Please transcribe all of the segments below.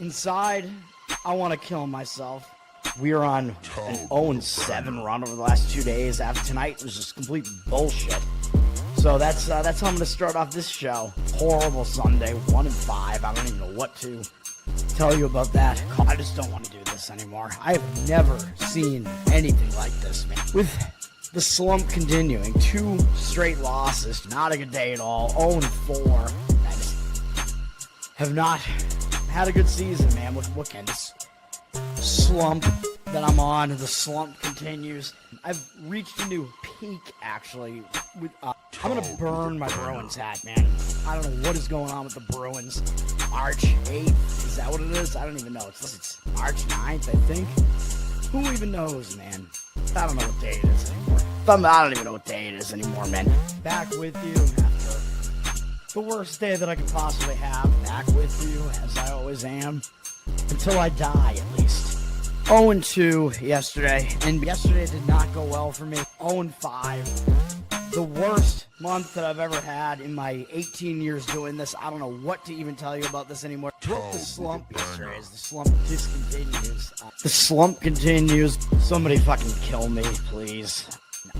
Inside, I want to kill myself. We are on an 0-7 run over the last 2 days. After tonight, it was just complete bullshit. So that's how I'm going to start off this show. Horrible Sunday, 1-5. I don't even know what to tell you about that. I just don't want to do this anymore. I have never seen anything like this, man. With the slump continuing, 2 straight losses, not a good day at all. 0-4. I just have not had a good season, man. What kind of slump that I'm on? The slump continues. I've reached a new peak, actually. I'm gonna burn my Bruins hat, man. I don't know what is going on with the Bruins. March 8th, is that what it is? I don't even know. It's March 9th, I think. Who even knows, man? I don't know what day it is anymore. I don't even know what day it is anymore, man. Back with you after the worst day that I could possibly have. Back with you, as I always am. Until I die, at least. 0-2 yesterday, and yesterday did not go well for me. 0-5. The worst month that I've ever had in my 18 years doing this. I don't know what to even tell you about this anymore. Broke the slump yesterday as the slump just continues. The slump continues. Somebody fucking kill me, please.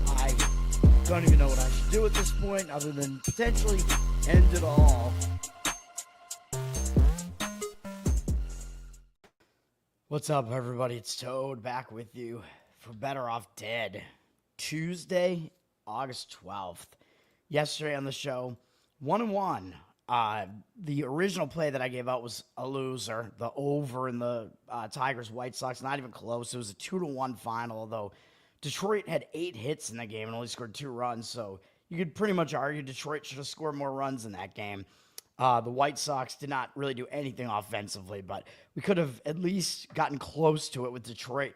I don't even know what I should do at this point other than potentially end it all. What's up, everybody? It's Toad back with you for Better Off Dead. Tuesday, August 12th. Yesterday on the show, 1-1. The original play that I gave out was a loser. The over in the Tigers-White Sox, not even close. It was a 2-1 final, although Detroit had 8 hits in the game and only scored 2 runs, so you could pretty much argue Detroit should have scored more runs in that game. The White Sox did not really do anything offensively, but we could have at least gotten close to it with Detroit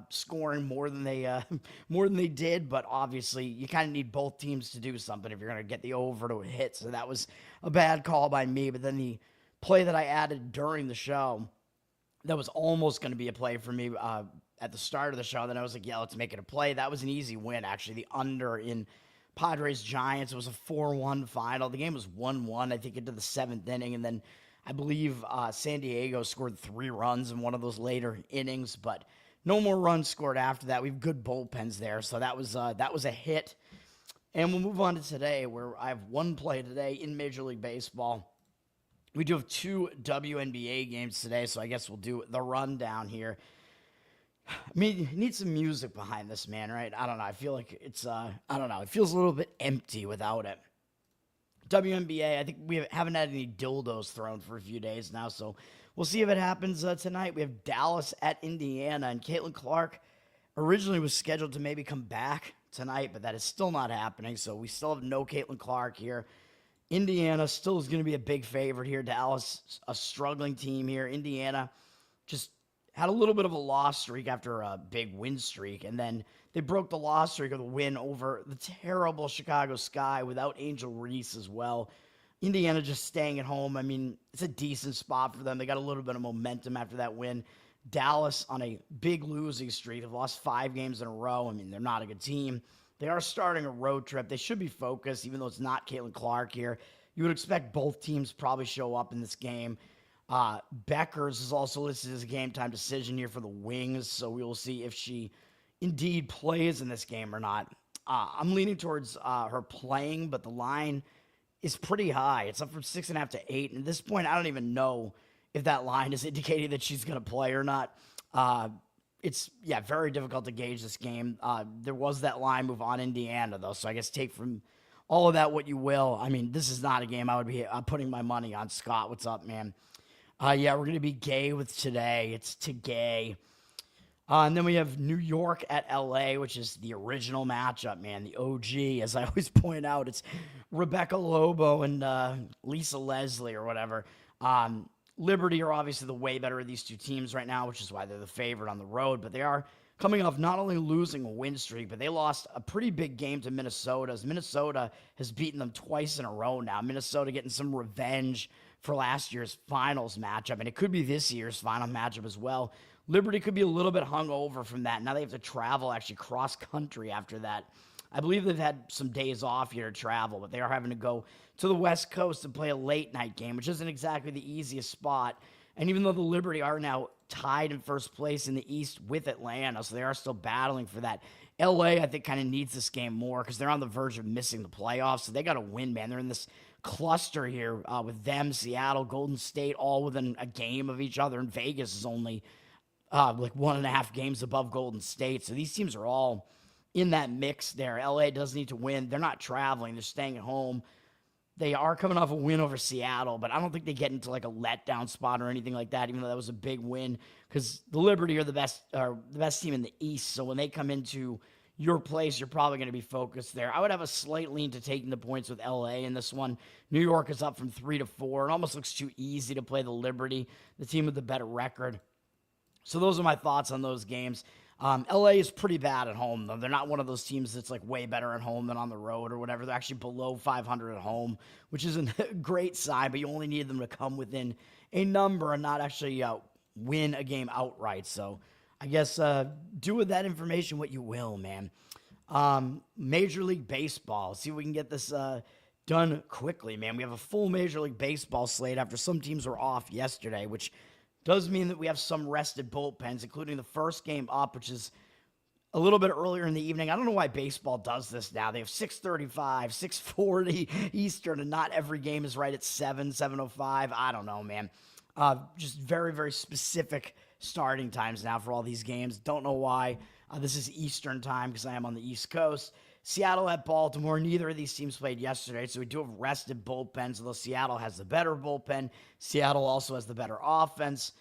scoring more than they did. But obviously, you kind of need both teams to do something if you're going to get the over to a hit. So that was a bad call by me. But then the play that I added during the show, that was almost going to be a play for me at the start of the show. Then I was like, yeah, let's make it a play. That was an easy win, actually. The under in Padres-Giants. It was a 4-1 final. The game was 1-1, I think, into the 7th inning. And then I believe San Diego scored 3 runs in one of those later innings, but no more runs scored after that. We have good bullpens there, so that was a hit. And we'll move on to today, where I have one play today in Major League Baseball. We do have 2 WNBA games today, so I guess we'll do the rundown here. I mean, you need some music behind this, man, right? I don't know. I feel like it's, I don't know. It feels a little bit empty without it. WNBA, I think we haven't had any dildos thrown for a few days now, so we'll see if it happens tonight. We have Dallas at Indiana, and Caitlin Clark originally was scheduled to maybe come back tonight, but that is still not happening, so we still have no Caitlin Clark here. Indiana still is going to be a big favorite here. Dallas, a struggling team here. Indiana just had a little bit of a loss streak after a big win streak, and then they broke the loss streak with a win over the terrible Chicago Sky without Angel Reese as well. Indiana just staying at home. I mean, it's a decent spot for them. They got a little bit of momentum after that win. Dallas on a big losing streak. They've lost 5 games in a row. I mean, they're not a good team. They are starting a road trip. They should be focused, even though it's not Caitlin Clark here. You would expect both teams probably show up in this game. Beckers is also listed as a game-time decision here for the Wings, so we will see if she indeed plays in this game or not. I'm leaning towards her playing, but the line is pretty high. It's up from 6.5 to 8, and at this point, I don't even know if that line is indicating that she's going to play or not. It's, very difficult to gauge this game. There was that line move on Indiana, though, so I guess take from all of that what you will. I mean, this is not a game I would be putting my money on. Scott, what's up, man? We're going to be gay with today. It's to gay. And then we have New York at LA, which is the original matchup, man. The OG, as I always point out. It's Rebecca Lobo and Lisa Leslie or whatever. Liberty are obviously the way better of these two teams right now, which is why they're the favorite on the road. But they are coming off not only losing a win streak, but they lost a pretty big game to Minnesota, as Minnesota has beaten them twice in a row now. Minnesota getting some revenge for last year's finals matchup, and it could be this year's final matchup as well. Liberty could be a little bit hungover from that. Now they have to travel actually cross-country after that. I believe they've had some days off here to travel, but they are having to go to the West Coast and play a late-night game, which isn't exactly the easiest spot. And even though the Liberty are now tied in first place in the East with Atlanta, so they are still battling for that. LA, I think, kind of needs this game more because they're on the verge of missing the playoffs, so they got to win, man. They're in this cluster here with them, Seattle, Golden State, all within a game of each other, and Vegas is only like 1.5 games above Golden State. So these teams are all in that mix there. LA does need to win. They're not traveling. They're staying at home. They are coming off a win over Seattle, but I don't think they get into like a letdown spot or anything like that, even though that was a big win, because the Liberty are the best team in the East. So when they come into your place, you're probably going to be focused there. I would have a slight lean to taking the points with LA in this one. New York is up from 3-4. It almost looks too easy to play the Liberty, the team with the better record. So those are my thoughts on those games. LA is pretty bad at home, though. They're not one of those teams that's like way better at home than on the road or whatever. They're actually below 500 at home, which isn't a great sign, but you only need them to come within a number and not actually win a game outright. So I guess do with that information what you will, man. Major League Baseball. See if we can get this done quickly, man. We have a full Major League Baseball slate after some teams were off yesterday, which does mean that we have some rested bullpens, including the first game up, which is a little bit earlier in the evening. I don't know why baseball does this now. They have 6:35, 6:40 Eastern, and not every game is right at 7:05. I don't know, man. Just very, very specific starting times now for all these games. Don't know why. This is Eastern time because I am on the East Coast. Seattle at Baltimore. Neither of these teams played yesterday, so we do have rested bullpens, although Seattle has the better bullpen. Seattle also has the better offense.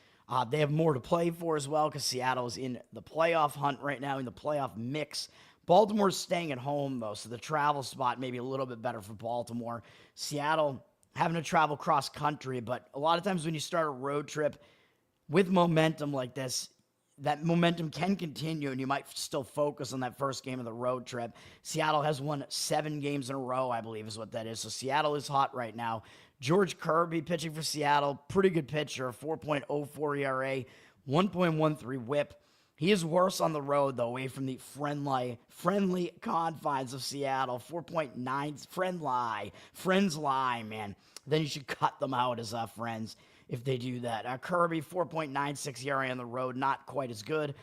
They have more to play for as well because Seattle is in the playoff hunt right now, in the playoff mix. Baltimore's staying at home, though, so the travel spot may be a little bit better for Baltimore. Seattle having to travel cross-country, but a lot of times when you start a road trip with momentum like this, that momentum can continue, and you might still focus on that first game of the road trip. Seattle has won 7 games in a row, I believe is what that is. So Seattle is hot right now. George Kirby pitching for Seattle, pretty good pitcher, 4.04 ERA, 1.13 whip. He is worse on the road, though, away from the friendly confines of Seattle. 4.9, friends lie, man. Then you should cut them out as friends if they do that. Kirby, 4.96 ERA on the road, not quite as good.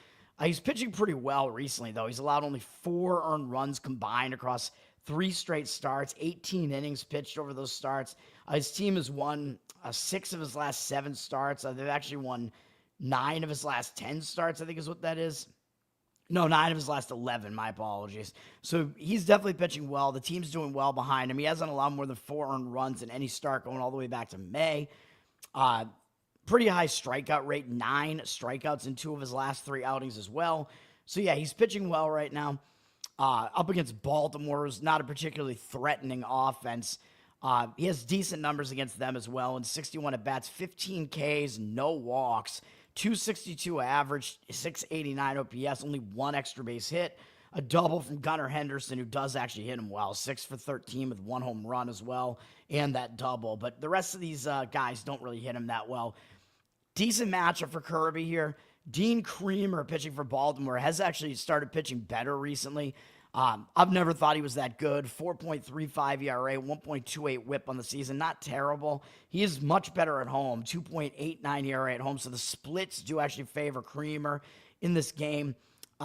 He's pitching pretty well recently, though. He's allowed only 4 earned runs combined across 3 straight starts, 18 innings pitched over those starts. His team has won 6 of his last 7 starts. They've actually won 9 of his last 10 starts, I think is what that is. No, 9 of his last 11, my apologies. So he's definitely pitching well. The team's doing well behind him. He hasn't allowed more than 4 earned runs in any start going all the way back to May. Pretty high strikeout rate, 9 strikeouts in 2 of his last 3 outings as well. So yeah, he's pitching well right now. Up against Baltimore's not a particularly threatening offense. He has decent numbers against them as well. In 61 at-bats, 15 Ks, no walks, 262 average, 689 OPS, only 1 extra base hit. A double from Gunnar Henderson, who does actually hit him well. 6 for 13 with 1 home run as well, and that double. But the rest of these guys don't really hit him that well. Decent matchup for Kirby here. Dean Creamer, pitching for Baltimore, has actually started pitching better recently. I've never thought he was that good. 4.35 ERA, 1.28 whip on the season. Not terrible. He is much better at home. 2.89 ERA at home. So the splits do actually favor Creamer in this game.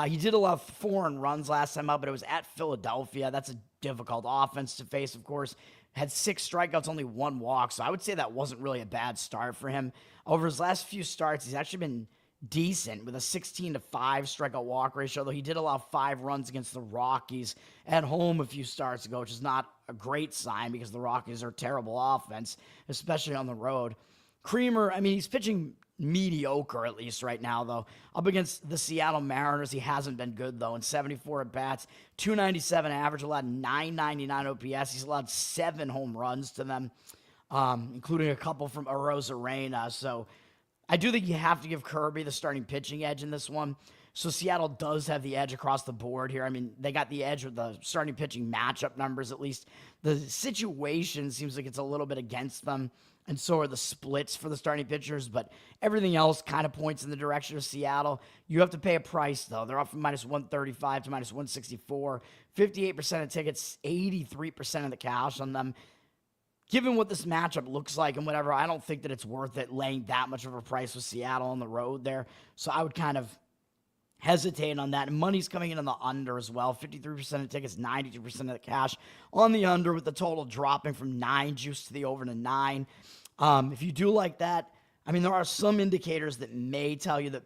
He did allow 4 runs last time out, but it was at Philadelphia. That's a difficult offense to face, of course. Had 6 strikeouts, only 1 walk. So I would say that wasn't really a bad start for him. Over his last few starts, he's actually been decent with a 16-5 strikeout walk ratio, though he did allow 5 runs against the Rockies at home a few starts ago, which is not a great sign because the Rockies are a terrible offense, especially on the road. Creamer, I mean, he's pitching mediocre at least right now, though. Up against the Seattle Mariners, he hasn't been good, though. In 74 at-bats, 297 average, allowed 999 OPS. He's allowed 7 home runs to them, including a couple from Arozarena. So I do think you have to give Kirby the starting pitching edge in this one. So Seattle does have the edge across the board here. I mean, they got the edge with the starting pitching matchup numbers, at least. The situation seems like it's a little bit against them, and so are the splits for the starting pitchers, but everything else kind of points in the direction of Seattle. You have to pay a price, though. They're up from minus 135 to minus 164. 58% of tickets, 83% of the cash on them. given what this matchup looks like and whatever, I don't think that it's worth it laying that much of a price with Seattle on the road there. So I would kind of hesitate on that. And money's coming in on the under as well. 53% of tickets, 92% of the cash on the under, with the total dropping from 9 juice to the over to 9. If you do like that, I mean, there are some indicators that may tell you that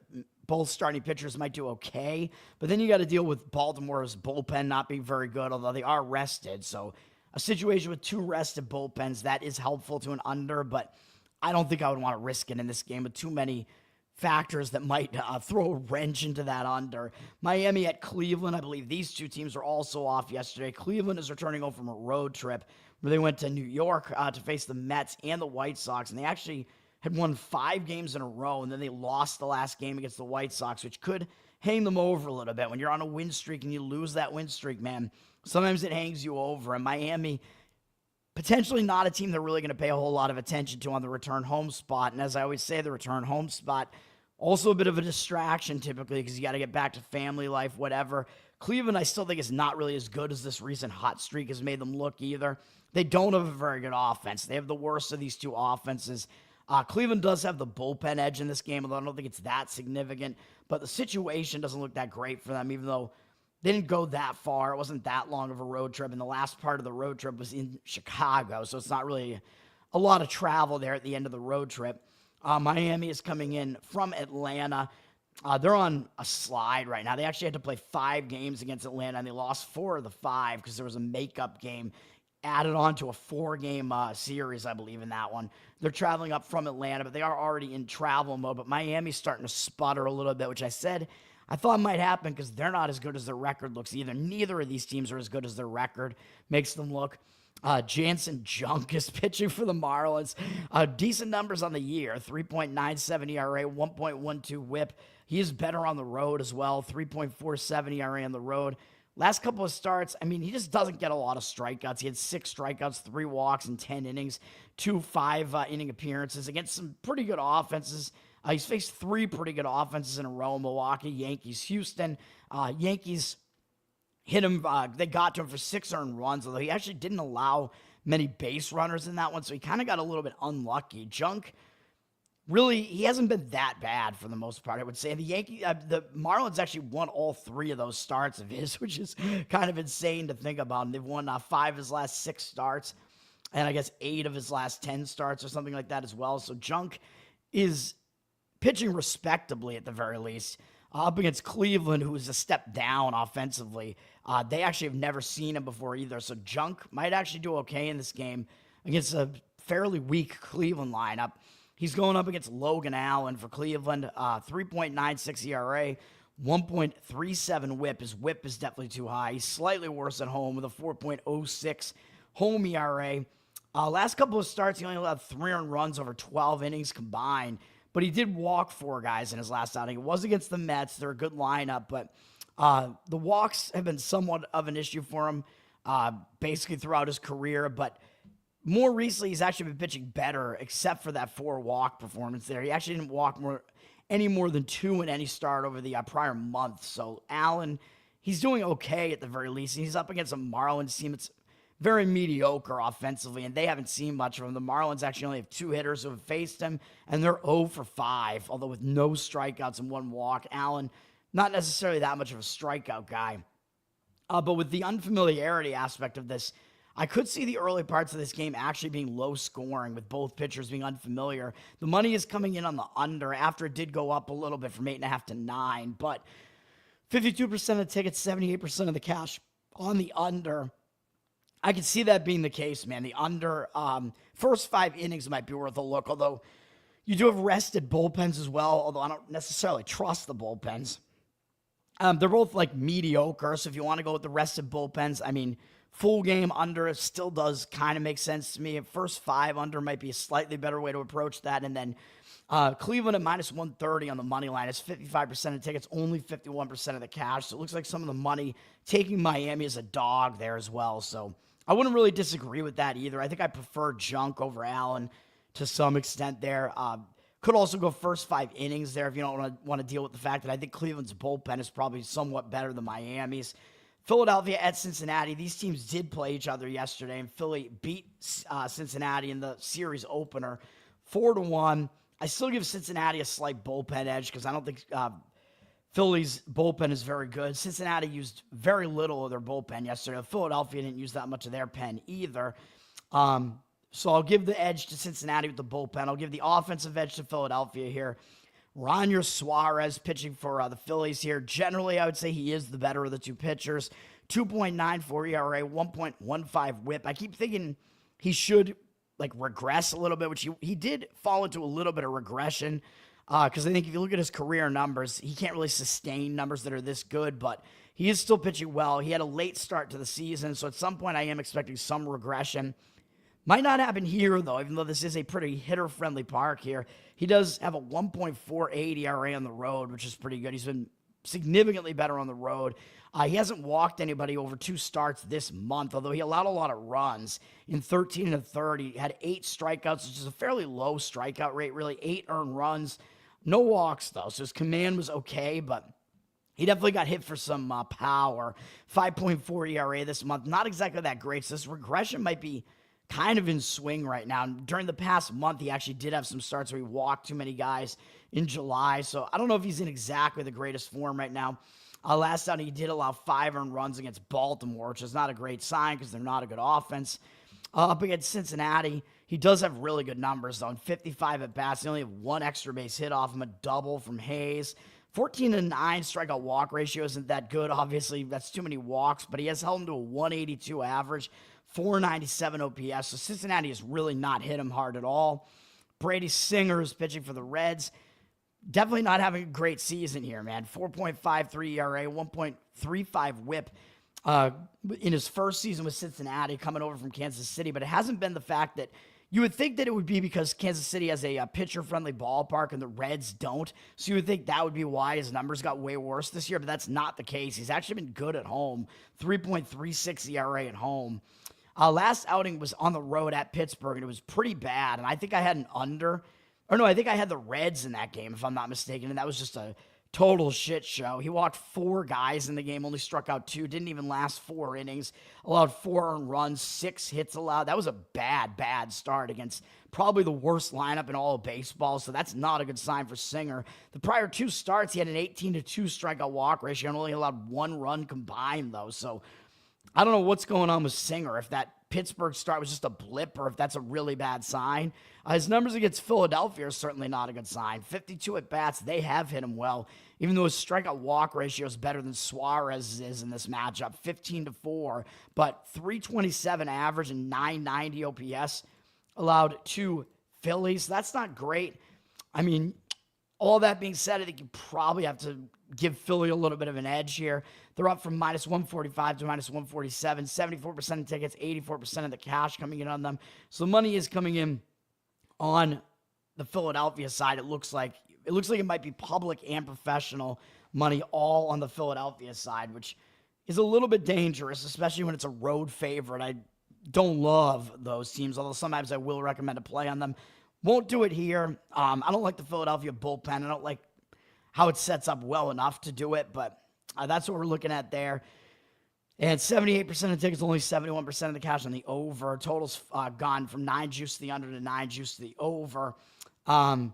both starting pitchers might do okay, but then you got to deal with Baltimore's bullpen not being very good, although they are rested. So a situation with 2 rested bullpens, that is helpful to an under, but I don't think I would want to risk it in this game with too many factors that might throw a wrench into that under. Miami at Cleveland. I believe these two teams are also off yesterday. Cleveland is returning home from a road trip where they went to New York to face the Mets and the White Sox, and they actually had won 5 games in a row, and then they lost the last game against the White Sox, which could hang them over a little bit. When you're on a win streak and you lose that win streak, man, sometimes it hangs you over. And Miami, potentially not a team they're really going to pay a whole lot of attention to on the return home spot. And as I always say, the return home spot, also a bit of a distraction typically because you got to get back to family life, whatever. Cleveland, I still think, is not really as good as this recent hot streak has made them look either. They don't have a very good offense. They have the worst of these two offenses. Cleveland does have the bullpen edge in this game, although I don't think it's that significant. But the situation doesn't look that great for them, even though they didn't go that far. It wasn't that long of a road trip, and the last part of the road trip was in Chicago, so it's not really a lot of travel there at the end of the road trip. Miami is coming in from Atlanta. They're on a slide right now. They actually had to play 5 games against Atlanta, and they lost 4 of the 5 because there was a makeup game added on to a 4-game series, I believe, in that one. They're traveling up from Atlanta, but they are already in travel mode. But Miami's starting to sputter a little bit, which I said I thought might happen because they're not as good as their record looks either. Neither of these teams are as good as their record makes them look. Jansen Junk is pitching for the Marlins. Decent numbers on the year. 3.97 ERA, 1.12 whip. He is better on the road as well. 3.47 ERA on the road. Last couple of starts, I mean, he just doesn't get a lot of strikeouts. He had 6 strikeouts, 3 walks in 10 innings, 2 5-inning appearances against some pretty good offenses. He's faced 3 pretty good offenses in a row: Milwaukee, Yankees, Houston. Yankees hit him. They got to him for 6 earned runs, although he actually didn't allow many base runners in that one, so he kind of got a little bit unlucky. Junk, really, he hasn't been that bad for the most part, I would say. The Marlins actually won all 3 of those starts of his, which is kind of insane to think about. And they've won 5 of his last 6 starts, and I guess 8 of his last 10 starts or something like that as well. So Junk is pitching respectably at the very least. Up against Cleveland, who is a step down offensively. They actually have never seen him before either. So Junk might actually do okay in this game against a fairly weak Cleveland lineup. He's going up against Logan Allen for Cleveland. 3.96 ERA, 1.37 whip. His whip is definitely too high. He's slightly worse at home with a 4.06 home ERA. Last couple of starts, he only allowed 3 earned runs over 12 innings combined. But he did walk 4 guys in his last outing. It was against the Mets. They're a good lineup, but the walks have been somewhat of an issue for him basically throughout his career. But more recently, he's actually been pitching better, except for that 4-walk performance there. He actually didn't walk any more than 2 in any start over the prior month. So Allen, he's doing okay at the very least. He's up against a Marlins team that's very mediocre offensively, and they haven't seen much of him. The Marlins actually only have 2 hitters who have faced him, and they're 0 for 5, although with no strikeouts and 1 walk. Allen, not necessarily that much of a strikeout guy. But with the unfamiliarity aspect of this, I could see the early parts of this game actually being low scoring with both pitchers being unfamiliar. The money is coming in on the under after it did go up a little bit from 8.5 to 9, but 52% of the tickets, 78% of the cash on the under. I can see that being the case, man. The under, first 5 innings might be worth a look, although you do have rested bullpens as well, although I don't necessarily trust the bullpens. They're both like mediocre, so if you want to go with the rested bullpens, I mean, full game under still does kind of make sense to me. First 5 under might be a slightly better way to approach that, and then Cleveland at minus 130 on the money line. It's 55% of tickets, only 51% of the cash, so it looks like some of the money taking Miami as a dog there as well, so I wouldn't really disagree with that either. I think I prefer Junk over Allen to some extent there. Could also go first 5 innings there if you don't want to deal with the fact that I think Cleveland's bullpen is probably somewhat better than Miami's. Philadelphia at Cincinnati. These teams did play each other yesterday, and Philly beat Cincinnati in the series opener 4-1. I still give Cincinnati a slight bullpen edge because I don't think Philly's bullpen is very good. Cincinnati used very little of their bullpen yesterday. Philadelphia didn't use that much of their pen either. So I'll give the edge to Cincinnati with the bullpen. I'll give the offensive edge to Philadelphia here. Ronier Suarez pitching for the Phillies here. Generally, I would say he is the better of the two pitchers. 2.94 ERA, 1.15 whip. I keep thinking he should regress a little bit, which he did fall into a little bit of regression. Because I think if you look at his career numbers, he can't really sustain numbers that are this good, but he is still pitching well. He had a late start to the season, so at some point I am expecting some regression. Might not happen here, though, even though this is a pretty hitter-friendly park here. He does have a 1.48 ERA on the road, which is pretty good. He's been significantly better on the road. He hasn't walked anybody over 2 starts this month, although he allowed a lot of runs. In 13 1/3, he had 8 strikeouts, which is a fairly low strikeout rate, really. 8 earned runs. No walks, though, so his command was okay, but he definitely got hit for some power. 5.4 ERA this month. Not exactly that great, so this regression might be kind of in swing right now. During the past month, he actually did have some starts where he walked too many guys in July. So I don't know if he's in exactly the greatest form right now. Last out, he did allow 5 earned runs against Baltimore, which is not a great sign because they're not a good offense. Up against Cincinnati, he does have really good numbers, though. In 55 at-bats, he only have 1 extra base hit off him, a double from Hayes. 14-9 strikeout walk ratio isn't that good. Obviously, that's too many walks, but he has held him to a 182 average. 497 OPS, so Cincinnati has really not hit him hard at all. Brady Singer is pitching for the Reds. Definitely not having a great season here, man. 4.53 ERA, 1.35 whip in his first season with Cincinnati, coming over from Kansas City, but it hasn't been the fact that you would think that it would be because Kansas City has a pitcher-friendly ballpark and the Reds don't, so you would think that would be why his numbers got way worse this year, but that's not the case. He's actually been good at home, 3.36 ERA at home. Last outing was on the road at Pittsburgh, and it was pretty bad. And I think I had an under. Or no, I think I had the Reds in that game, if I'm not mistaken. And that was just a total shit show. He walked 4 guys in the game, only struck out 2, didn't even last 4 innings, allowed 4 earned runs, 6 hits allowed. That was a bad start against probably the worst lineup in all of baseball, so that's not a good sign for Singer. The prior 2 starts, he had an 18-2 strikeout walk ratio and only allowed 1 run combined, though. So I don't know what's going on with Singer, if that Pittsburgh start was just a blip or if that's a really bad sign. His numbers against Philadelphia are certainly not a good sign. 52 at-bats, they have hit him well, even though his strikeout walk ratio is better than Suarez is in this matchup, 15-4, but 327 average and 990 OPS allowed to Phillies. That's not great. I mean, all that being said, I think you probably have to give Philly a little bit of an edge here. They're up from minus 145 to minus 147, 74% of tickets, 84% of the cash coming in on them. So the money is coming in on the Philadelphia side. It looks like it might be public and professional money all on the Philadelphia side, which is a little bit dangerous, especially when it's a road favorite. I don't love those teams, although sometimes I will recommend a play on them. Won't do it here. I don't like the Philadelphia bullpen. I don't like how it sets up well enough to do it, but that's what we're looking at there. And 78% of tickets, only 71% of the cash on the over. Total's gone from 9 juice to the under to 9 juice to the over. I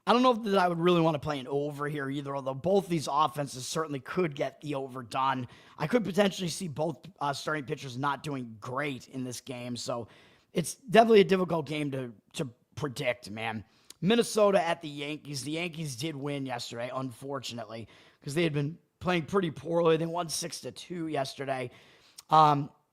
don't know that I would really want to play an over here either, although both these offenses certainly could get the over done. I could potentially see both starting pitchers not doing great in this game, so it's definitely a difficult game to predict, man. Minnesota at the Yankees. The Yankees did win yesterday, unfortunately, because they had been playing pretty poorly. They won 6-2 yesterday.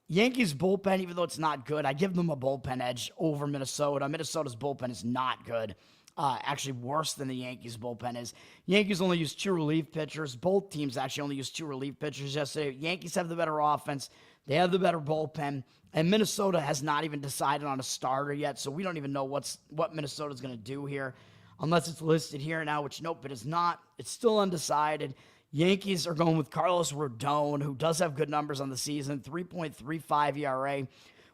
Yankees bullpen, even though it's not good, I give them a bullpen edge over Minnesota. Minnesota's bullpen is not good. Actually worse than the Yankees bullpen is. Yankees only use 2 relief pitchers. Both teams actually only used 2 relief pitchers yesterday. Yankees have the better offense. They have the better bullpen. And Minnesota has not even decided on a starter yet, so we don't even know what Minnesota's going to do here unless it's listed here now, which nope, it is not. It's still undecided. Yankees are going with Carlos Rodon, who does have good numbers on the season, 3.35 ERA,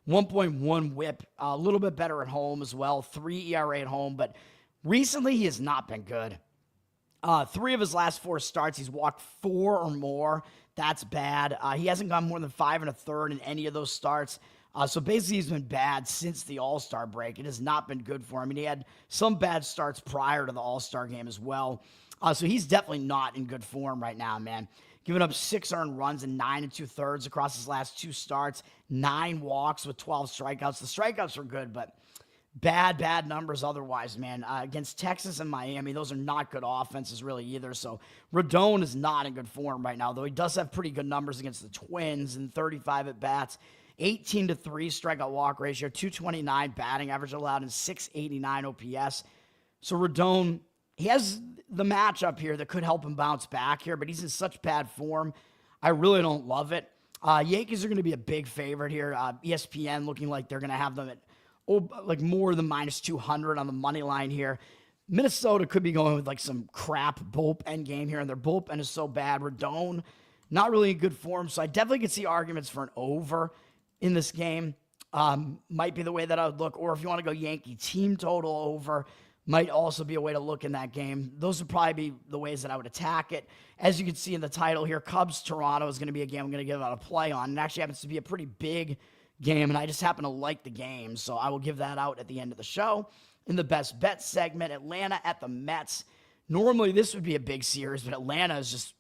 1.1 whip, a little bit better at home as well, 3 ERA at home, but recently he has not been good. 3 of his last 4 starts, he's walked 4 or more. That's bad. He hasn't gone more than 5 1/3 in any of those starts. So basically, he's been bad since the All-Star break. It has not been good for him. And he had some bad starts prior to the All-Star game as well. So he's definitely not in good form right now, man. Giving up 6 earned runs in 9 2/3 across his last 2 starts, 9 walks with 12 strikeouts. The strikeouts were good, but bad numbers otherwise, man. Against Texas and Miami, those are not good offenses really either. So Rodon is not in good form right now, though he does have pretty good numbers against the Twins and 35 at-bats. 18-3 strikeout walk ratio, 229 batting average allowed, and 689 OPS. So Rodon, he has the matchup here that could help him bounce back here, but he's in such bad form. I really don't love it. Yankees are going to be a big favorite here. ESPN looking like they're going to have them at like more than -200 on the money line here. Minnesota could be going with like some crap bullpen game here, and their bullpen is so bad. Rodon, not really in good form, so I definitely could see arguments for an over in this game. Might be the way that I would look, or if you want to go Yankee team total over, might also be a way to look in that game. Those would probably be the ways that I would attack it. As you can see in the title here, Cubs-Toronto is going to be a game I'm going to give out a play on. It actually happens to be a pretty big game, and I just happen to like the game, so I will give that out at the end of the show. In the best bet segment, Atlanta at the Mets. Normally, this would be a big series, but Atlanta is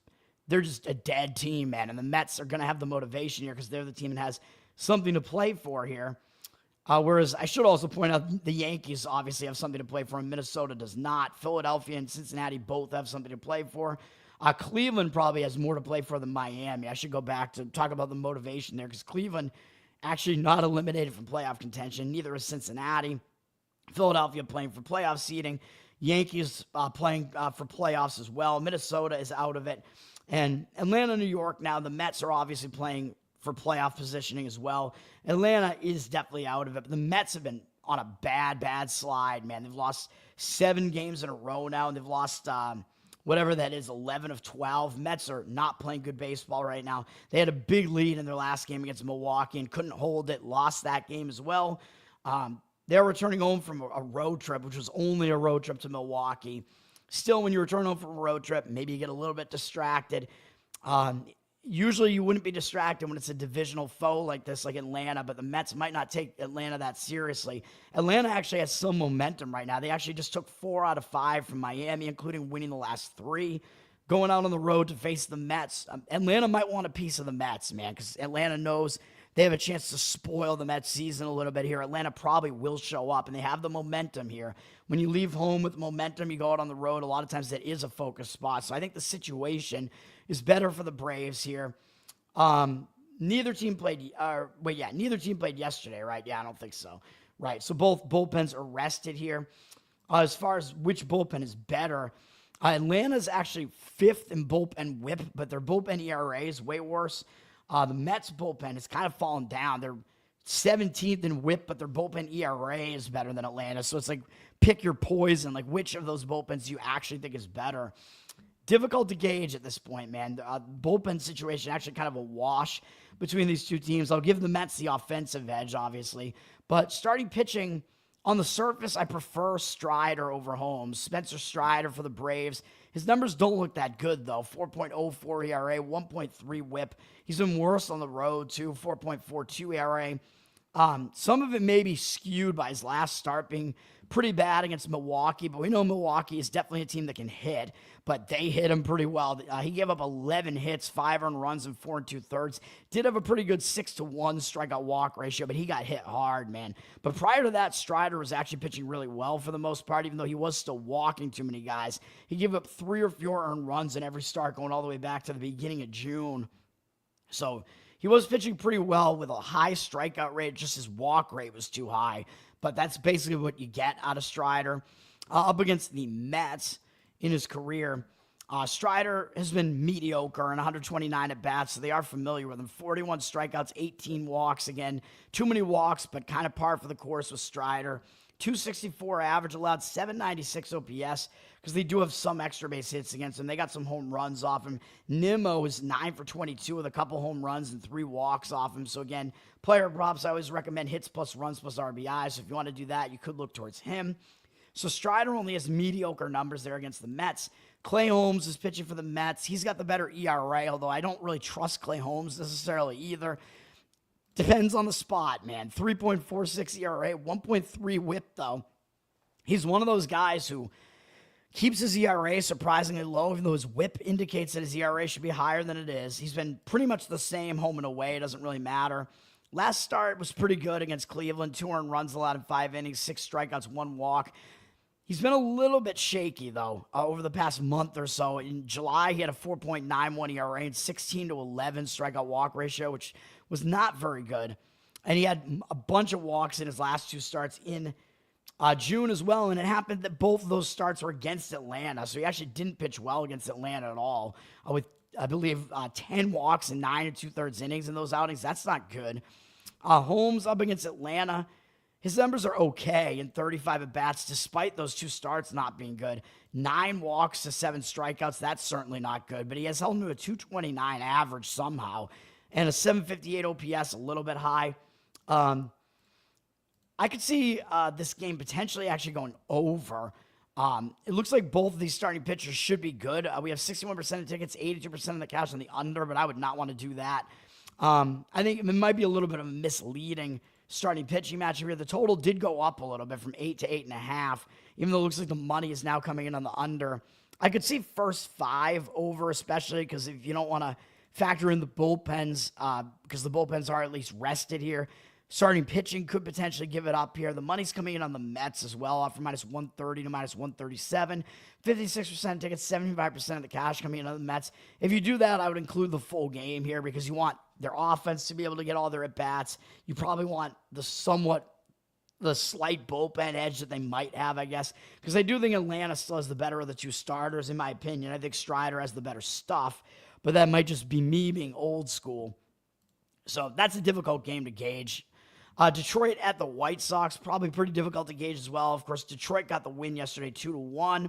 they're just a dead team, man, and the Mets are going to have the motivation here because they're the team that has something to play for here. Whereas I should also point out the Yankees obviously have something to play for, and Minnesota does not. Philadelphia and Cincinnati both have something to play for. Cleveland probably has more to play for than Miami. I should go back to talk about the motivation there because Cleveland actually not eliminated from playoff contention. Neither is Cincinnati. Philadelphia playing for playoff seeding. Yankees playing for playoffs as well. Minnesota is out of it. And Atlanta, New York now. The Mets are obviously playing for playoff positioning as well. Atlanta is definitely out of it. But the Mets have been on a bad slide, man. They've lost 7 games in a row now, and they've lost whatever that is, 11 of 12. Mets are not playing good baseball right now. They had a big lead in their last game against Milwaukee and couldn't hold it, lost that game as well. They're returning home from a road trip, which was only a road trip to Milwaukee. Still, when you return home from a road trip, maybe you get a little bit distracted. Usually you wouldn't be distracted when it's a divisional foe like this, like Atlanta, but the Mets might not take Atlanta that seriously. Atlanta actually has some momentum right now. They actually just took 4 out of 5 from Miami, including winning the last 3. Going out on the road to face the Mets. Atlanta might want a piece of the Mets, man, because Atlanta knows they have a chance to spoil the Mets season a little bit here. Atlanta probably will show up, and they have the momentum here. When you leave home with momentum, you go out on the road. A lot of times that is a focus spot. So I think the situation is better for the Braves here. Neither team played yesterday, right? Yeah, I don't think so. Right, so both bullpens are rested here. As far as which bullpen is better, Atlanta's actually 5th in bullpen whip, but their bullpen ERA is way worse. The Mets bullpen has kind of fallen down. They're 17th in whip, but their bullpen ERA is better than Atlanta. So it's like pick your poison. Like which of those bullpens do you actually think is better? Difficult to gauge at this point, man. The bullpen situation actually kind of a wash between these two teams. I'll give the Mets the offensive edge, obviously. But starting pitching, on the surface, I prefer Strider over Holmes. Spencer Strider for the Braves. His numbers don't look that good, though. 4.04 ERA, 1.3 whip. He's been worse on the road, too. 4.42 ERA. Some of it may be skewed by his last start being pretty bad against Milwaukee, but we know Milwaukee is definitely a team that can hit, but they hit him pretty well. He gave up 11 hits, 5 earned runs, and 4 2/3. Did have a pretty good 6-to-1 strikeout walk ratio, but he got hit hard, man. But prior to that, Strider was actually pitching really well for the most part, even though he was still walking too many guys. He gave up 3 or 4 earned runs in every start going all the way back to the beginning of June. So he was pitching pretty well with a high strikeout rate. Just his walk rate was too high. But that's basically what you get out of Strider. Up against the Mets in his career, Strider has been mediocre in 129 at-bats, so they are familiar with him. 41 strikeouts, 18 walks. Again, too many walks, but kind of par for the course with Strider. 264 average allowed, 796 OPS, because they do have some extra base hits against him. They got some home runs off him. Nimmo is 9 for 22 with a couple home runs and 3 walks off him. So again, player props, I always recommend hits plus runs plus RBI. So if you want to do that, you could look towards him. So Strider only has mediocre numbers there against the Mets. Clay Holmes is pitching for the Mets. He's got the better ERA, although I don't really trust Clay Holmes necessarily either. Depends on the spot, man. 3.46 ERA, 1.3 whip, though. He's one of those guys who keeps his ERA surprisingly low, even though his whip indicates that his ERA should be higher than it is. He's been pretty much the same home and away. It doesn't really matter. Last start was pretty good against Cleveland. 2 earned runs allowed in 5 innings, 6 strikeouts, 1 walk. He's been a little bit shaky, though, over the past month or so. In July, he had a 4.91 ERA and 16-11 strikeout walk ratio, which was not very good. And he had a bunch of walks in his last 2 starts in June as well. And it happened that both of those starts were against Atlanta. So he actually didn't pitch well against Atlanta at all, with, I believe, 10 walks and 9 2/3 innings in those outings. That's not good. Holmes up against Atlanta. His numbers are okay in 35 at-bats, despite those 2 starts not being good. 9 walks to 7 strikeouts, that's certainly not good. But he has held to a 229 average somehow, and a 758 OPS, a little bit high. I could see this game potentially actually going over. It looks like both of these starting pitchers should be good. We have 61% of tickets, 82% of the cash on the under, but I would not want to do that. I think it might be a little bit of a misleading starting pitching matchup here. The total did go up a little bit from 8 to 8.5, even though it looks like the money is now coming in on the under. I could see first 5 over, especially because if you don't want to factor in the bullpens, because the bullpens are at least rested here. Starting pitching could potentially give it up here. The money's coming in on the Mets as well, off from minus 130 to minus 137. 56% tickets, 75% of the cash coming in on the Mets. If you do that, I would include the full game here because you want their offense to be able to get all their at-bats. You probably want the slight bullpen edge that they might have, I guess, because I do think Atlanta still has the better of the 2 starters, in my opinion. I think Strider has the better stuff, but that might just be me being old school. So that's a difficult game to gauge. Detroit at the White Sox, probably pretty difficult to gauge as well. Of course, Detroit got the win yesterday 2-1.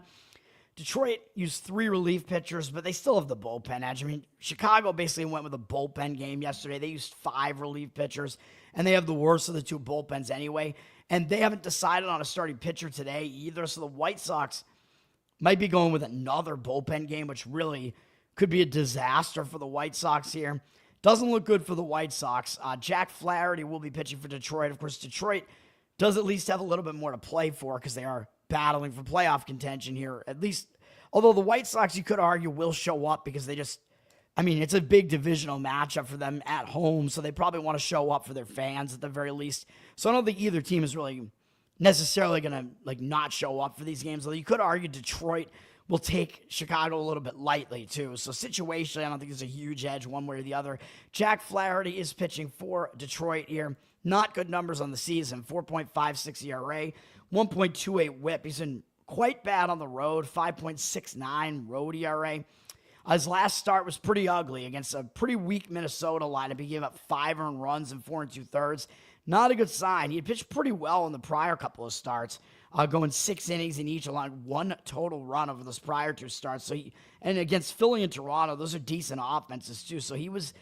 Detroit used 3 relief pitchers, but they still have the bullpen edge. I mean, Chicago basically went with a bullpen game yesterday. They used 5 relief pitchers, and they have the worst of the 2 bullpens anyway. And they haven't decided on a starting pitcher today either, so the White Sox might be going with another bullpen game, which really could be a disaster for the White Sox here. Doesn't look good for the White Sox. Jack Flaherty will be pitching for Detroit. Of course, Detroit does at least have a little bit more to play for because they are battling for playoff contention here. At least, although the White Sox, you could argue, will show up because they just, I mean, it's a big divisional matchup for them at home, so they probably want to show up for their fans at the very least. So I don't think either team is really necessarily going to not show up for these games. Although you could argue Detroit will take Chicago a little bit lightly, too. So situationally, I don't think there's a huge edge one way or the other. Jack Flaherty is pitching for Detroit here. Not good numbers on the season. 4.56 ERA, 1.28 whip. He's been quite bad on the road. 5.69 road ERA. His last start was pretty ugly against a pretty weak Minnesota lineup. He gave up 5 earned runs in 4 2/3. Not a good sign. He had pitched pretty well in the prior couple of starts, going 6 innings in each, allowing 1 total run over those prior 2 starts. And against Philly and Toronto, those are decent offenses too. So he was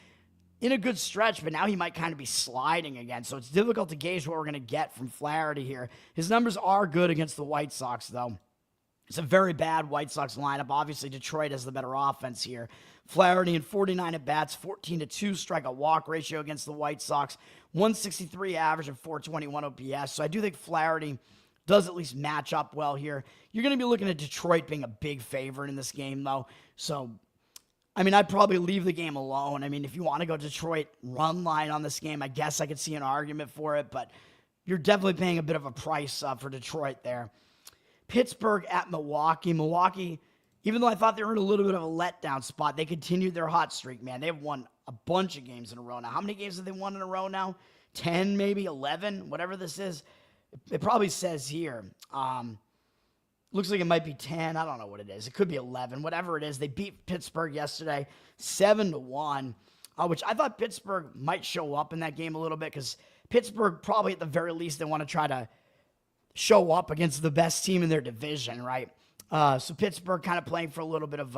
in a good stretch, but now he might kind of be sliding again. So it's difficult to gauge what we're going to get from Flaherty here. His numbers are good against the White Sox, though. It's a very bad White Sox lineup. Obviously, Detroit has the better offense here. Flaherty in 49 at-bats, 14-2 strikeout walk ratio against the White Sox, 163 average and 421 OPS. So I do think Flaherty does at least match up well here. You're going to be looking at Detroit being a big favorite in this game, though. So, I mean, I'd probably leave the game alone. I mean, if you want to go Detroit run line on this game, I guess I could see an argument for it, but you're definitely paying a bit of a price for Detroit there. Pittsburgh at Milwaukee. Milwaukee, even though I thought they were in a little bit of a letdown spot, they continued their hot streak, man. They've won a bunch of games in a row now. How many games have they won in a row now? 10, maybe 11, whatever this is. It probably says here. Looks like it might be 10. I don't know what it is. It could be 11. Whatever it is, they beat Pittsburgh yesterday 7-1, which I thought Pittsburgh might show up in that game a little bit because Pittsburgh probably at the very least they want to try to show up against the best team in their division, right? So Pittsburgh kind of playing for a little bit of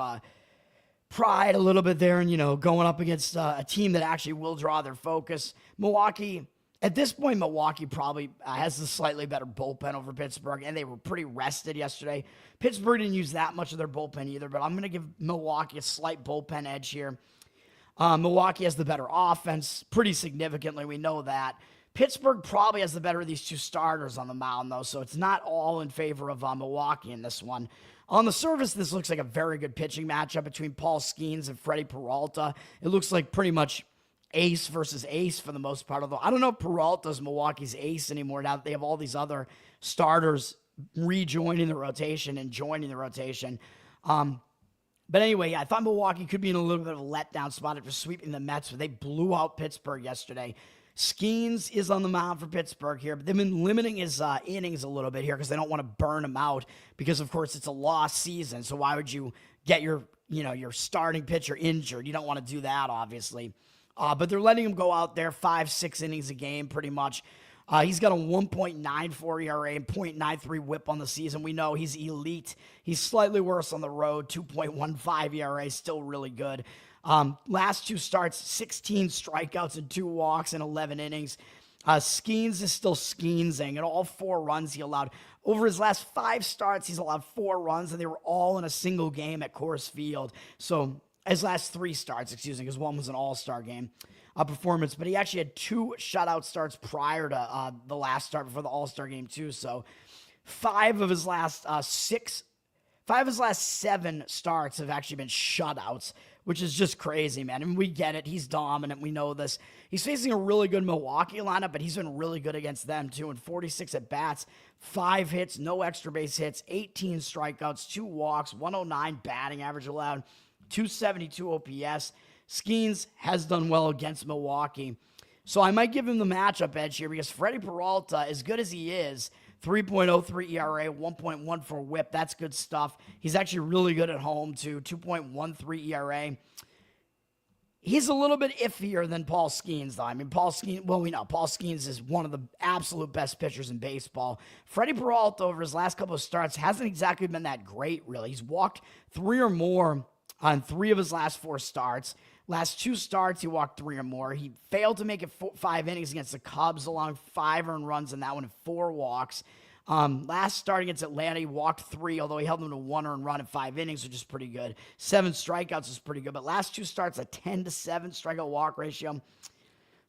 pride a little bit there and, going up against a team that actually will draw their focus. Milwaukee, At this point, Milwaukee probably has the slightly better bullpen over Pittsburgh, and they were pretty rested yesterday. Pittsburgh didn't use that much of their bullpen either, but I'm going to give Milwaukee a slight bullpen edge here. Milwaukee has the better offense pretty significantly. We know that. Pittsburgh probably has the better of these two starters on the mound, though, so it's not all in favor of Milwaukee in this one. On the surface, this looks like a very good pitching matchup between Paul Skeens and Freddie Peralta. It looks like pretty much ace versus ace for the most part, although I don't know if Peralta's Milwaukee's ace anymore now that they have all these other starters rejoining the rotation and joining the rotation. But anyway, I thought Milwaukee could be in a little bit of a letdown spot after sweeping the Mets, but they blew out Pittsburgh yesterday. Skeens is on the mound for Pittsburgh here, but they've been limiting his innings a little bit here because they don't want to burn him out because, of course, it's a lost season. So why would you get your starting pitcher injured? You don't want to do that, obviously. But they're letting him go out there 5-6 innings a game pretty much. He's got a 1.94 ERA and 0.93 whip on the season. We know he's elite. He's slightly worse on the road, 2.15 ERA, still really good. Last two starts, 16 strikeouts and 2 walks in 11 innings. Skeens is still skeensing, and all 4 runs he allowed. Over his last 5 starts, he's allowed 4 runs, and they were all in a single game at Coors Field. So his last 3 starts, because one was an all-star game performance, but he actually had 2 shutout starts prior to the last start before the all-star game too. So 5 of his last 7 starts have actually been shutouts, which is just crazy, man. I mean, we get it. He's dominant. We know this. He's facing a really good Milwaukee lineup, but he's been really good against them too. In 46 at-bats, 5 hits, no extra base hits, 18 strikeouts, 2 walks, 109 batting average allowed, 272 OPS. Skeens has done well against Milwaukee. So I might give him the matchup edge here because Freddie Peralta, as good as he is, 3.03 ERA, 1.14 whip. That's good stuff. He's actually really good at home, too. 2.13 ERA. He's a little bit iffier than Paul Skeens, though. I mean, we know Paul Skeens is one of the absolute best pitchers in baseball. Freddie Peralta, over his last couple of starts, hasn't exactly been that great, really. He's walked 3 or more on 3 of his last 4 starts. Last 2 starts, he walked 3 or more. He failed to make it 5 innings against the Cubs, allowing 5 earned runs in that one and 4 walks. Last start against Atlanta, he walked 3, although he held them to 1 earned run in 5 innings, which is pretty good. 7 strikeouts is pretty good. But last 2 starts, a 10-7 strikeout walk ratio.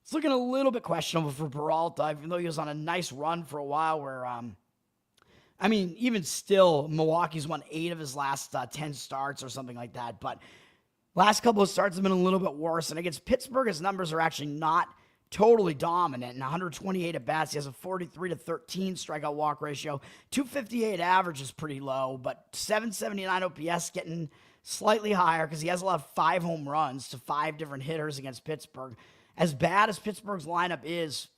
It's looking a little bit questionable for Peralta, even though he was on a nice run for a while where, even still, Milwaukee's won 8 of his last 10 starts or something like that. But last couple of starts have been a little bit worse. And against Pittsburgh, his numbers are actually not totally dominant. In 128 at-bats, he has a 43-13 strikeout walk ratio. 258 average is pretty low, but 779 OPS getting slightly higher because he has allowed 5 home runs to 5 different hitters against Pittsburgh. As bad as Pittsburgh's lineup is,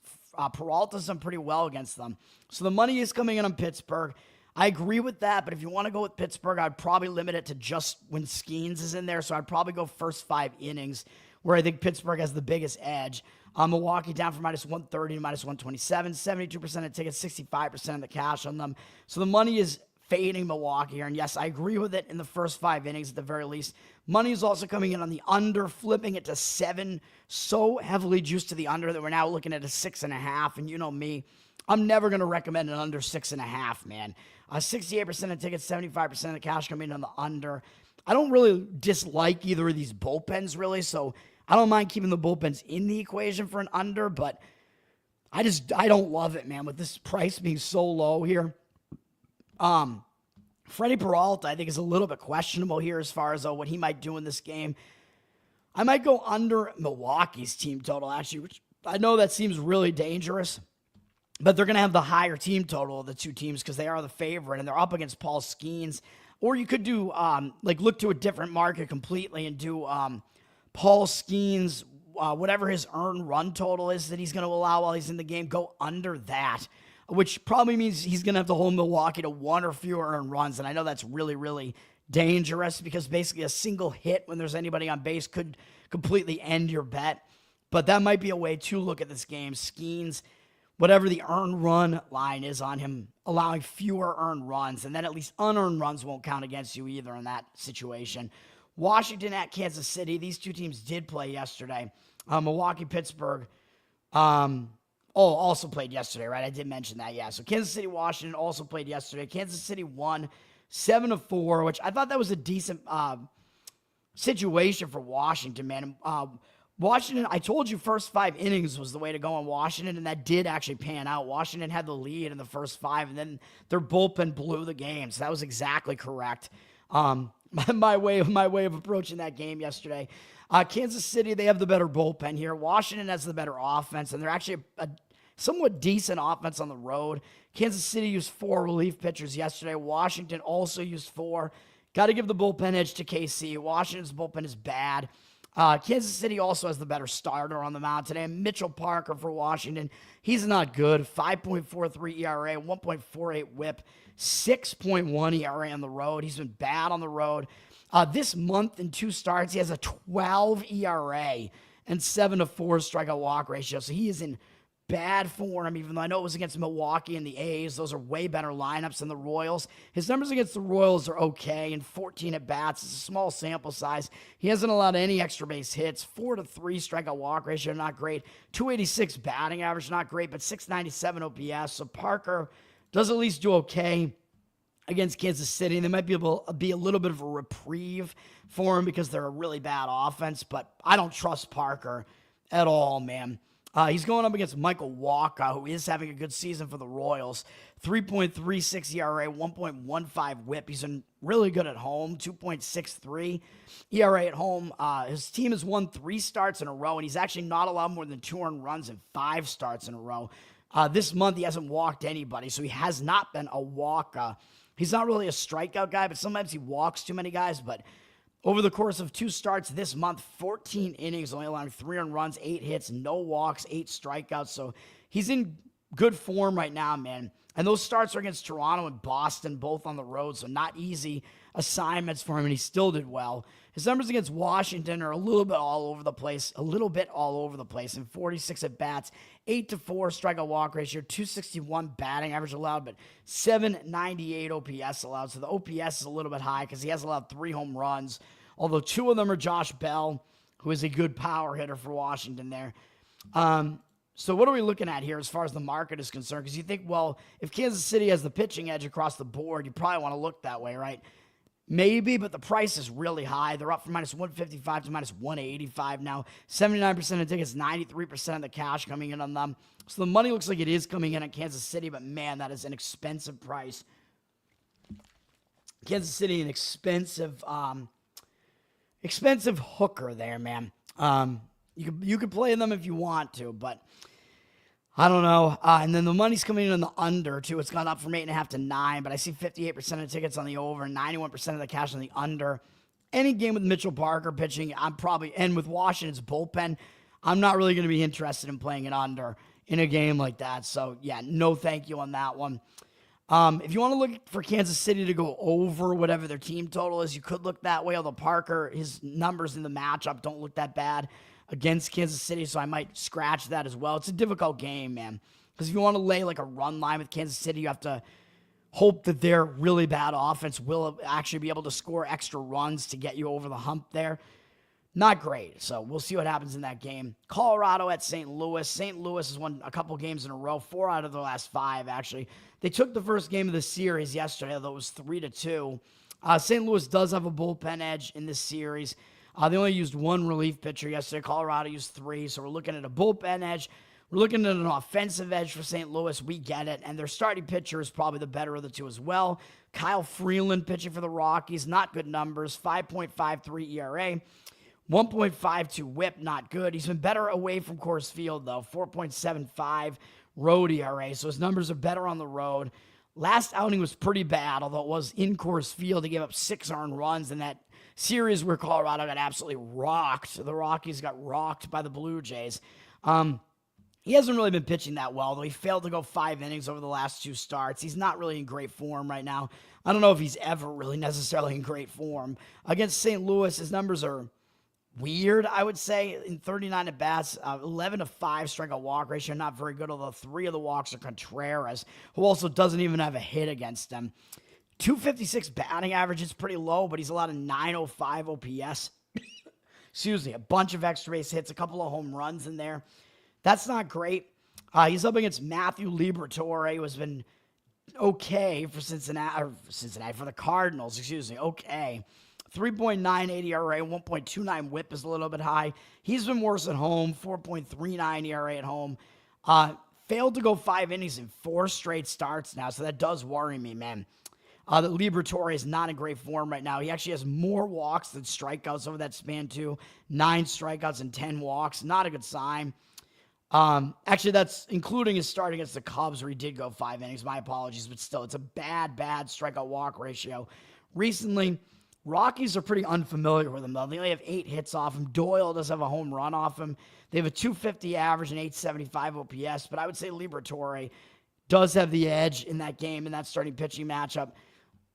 Peralta's done pretty well against them. So the money is coming in on Pittsburgh. I agree with that, but if you want to go with Pittsburgh, I'd probably limit it to just when Skeens is in there. So I'd probably go first 5 innings, where I think Pittsburgh has the biggest edge. Milwaukee down from -130 to -127, 72% of tickets, 65% of the cash on them. So the money is fading Milwaukee here. And yes, I agree with it in the first 5 innings at the very least. Money is also coming in on the under, flipping it to 7. So heavily juiced to the under that we're now looking at a 6.5. And you know me, I'm never going to recommend an under 6.5, man. 68% of tickets, 75% of the cash coming in on the under. I don't really dislike either of these bullpens, really, so I don't mind keeping the bullpens in the equation for an under, but I don't love it, man, with this price being so low here. Freddie Peralta, I think, is a little bit questionable here as far as what he might do in this game. I might go under Milwaukee's team total, actually, which I know that seems really dangerous. But they're going to have the higher team total of the 2 teams because they are the favorite, and they're up against Paul Skeens. Or you could do, look to a different market completely and do Paul Skeens, whatever his earned run total is that he's going to allow while he's in the game, go under that, which probably means he's going to have to hold Milwaukee to 1 or fewer earned runs. And I know that's really, really dangerous because basically a single hit when there's anybody on base could completely end your bet. But that might be a way to look at this game. Skeens, whatever the earned run line is on him, allowing fewer earned runs, and then at least unearned runs won't count against you either in that situation. Washington at Kansas City. These 2 teams did play yesterday. Milwaukee, Pittsburgh. Oh, also played yesterday, right? I did mention that, yeah. So Kansas City, Washington also played yesterday. Kansas City won 7-4, which I thought that was a decent situation for Washington, man. Washington, I told you first 5 innings was the way to go in Washington, and that did actually pan out. Washington had the lead in the first 5, and then their bullpen blew the game. So that was exactly correct. My way of approaching that game yesterday. Kansas City, they have the better bullpen here. Washington has the better offense, and they're actually a somewhat decent offense on the road. Kansas City used 4 relief pitchers yesterday. Washington also used 4. Got to give the bullpen edge to KC. Washington's bullpen is bad. Kansas City also has the better starter on the mound today. Mitchell Parker for Washington. He's not good. 5.43 ERA, 1.48 whip, 6.1 ERA on the road. He's been bad on the road. This month in 2 starts, he has a 12 ERA and 7-4 strikeout walk ratio. So he is in bad form, even though I know it was against Milwaukee and the A's. Those are way better lineups than the Royals. His numbers against the Royals are okay, and 14 at-bats. It's a small sample size. He hasn't allowed any extra base hits. 4-3 strikeout walk ratio, not great. 286 batting average, not great, but 697 OPS. So Parker does at least do okay against Kansas City. They might be able to be a little bit of a reprieve for him because they're a really bad offense, but I don't trust Parker at all, man. He's going up against Michael Walker, who is having a good season for the Royals. 3.36 ERA, 1.15 whip. He's been really good at home, 2.63 ERA at home. His team has won 3 starts in a row, and he's actually not allowed more than 2 earned runs in 5 starts in a row. This month, he hasn't walked anybody, so he has not been a walker. He's not really a strikeout guy, but sometimes he walks too many guys, but over the course of 2 starts this month, 14 innings, only allowing 3 earned runs, 8 hits, no walks, 8 strikeouts. So he's in good form right now, man. And those starts are against Toronto and Boston, both on the road, so not easy assignments for him, and he still did well. His numbers against Washington are a little bit all over the place, in 46 at-bats, 8-4 strikeout walk ratio, 261 batting average allowed, but 798 OPS allowed. So the OPS is a little bit high because he has allowed 3 home runs, although 2 of them are Josh Bell, who is a good power hitter for Washington there. So what are we looking at here as far as the market is concerned? Because you think, well, if Kansas City has the pitching edge across the board, you probably want to look that way, right? Maybe, but the price is really high. They're up from -155 to -185 now. 79% of tickets, 93% of the cash coming in on them. So the money looks like it is coming in at Kansas City, but man, that is an expensive price. Kansas City, an expensive hooker there, man. You could play them if you want to, but I don't know. And then the money's coming in on the under, too. It's gone up from 8.5 to 9, but I see 58% of tickets on the over, 91% of the cash on the under. Any game with Mitchell Parker pitching, and with Washington's bullpen, I'm not really going to be interested in playing it under in a game like that. So, yeah, no thank you on that one. If you want to look for Kansas City to go over whatever their team total is, you could look that way, although Parker, his numbers in the matchup don't look that bad against Kansas City, so I might scratch that as well. It's a difficult game, man, because if you want to lay like a run line with Kansas City, you have to hope that their really bad offense will actually be able to score extra runs to get you over the hump there. Not great, so we'll see what happens in that game. Colorado at St. Louis. St. Louis has won a couple games in a row, 4 out of the last 5, actually. They took the first game of the series yesterday, although it was 3-2. St. Louis does have a bullpen edge in this series. They only used 1 relief pitcher yesterday. Colorado used 3, so we're looking at a bullpen edge. We're looking at an offensive edge for St. Louis. We get it, and their starting pitcher is probably the better of the 2 as well. Kyle Freeland pitching for the Rockies, not good numbers, 5.53 ERA, 1.52 whip, not good. He's been better away from Coors Field, though, 4.75 road ERA, so his numbers are better on the road. Last outing was pretty bad, although it was in Coors Field. He gave up 6 earned runs in that series where Colorado got absolutely rocked. The Rockies got rocked by the Blue Jays. He hasn't really been pitching that well, though. He failed to go 5 innings over the last 2 starts. He's not really in great form right now. I don't know if he's ever really necessarily in great form. Against St. Louis, his numbers are weird, I would say. In 39 at-bats, 11-5 strikeout walk ratio, not very good, although 3 of the walks are Contreras, who also doesn't even have a hit against him. 256 batting average is pretty low, but he's allowed a 905 OPS. Excuse me, a bunch of extra base hits, a couple of home runs in there. That's not great. He's up against Matthew Liberatore, who has been okay for for the Cardinals, okay. 3.98 ERA, 1.29 whip is a little bit high. He's been worse at home, 4.39 ERA at home. Failed to go 5 innings in 4 straight starts now, so that does worry me, man. The Liberatore is not in great form right now. He actually has more walks than strikeouts over that span, too. 9 strikeouts and 10 walks. Not a good sign. Actually, that's including his start against the Cubs, where he did go 5 innings. My apologies, but still, it's a bad strikeout-walk ratio. Recently, Rockies are pretty unfamiliar with him, though. They only have 8 hits off him. Doyle does have a home run off him. They have a 250 average and 875 OPS, but I would say Liberatore does have the edge in that game, in that starting pitching matchup.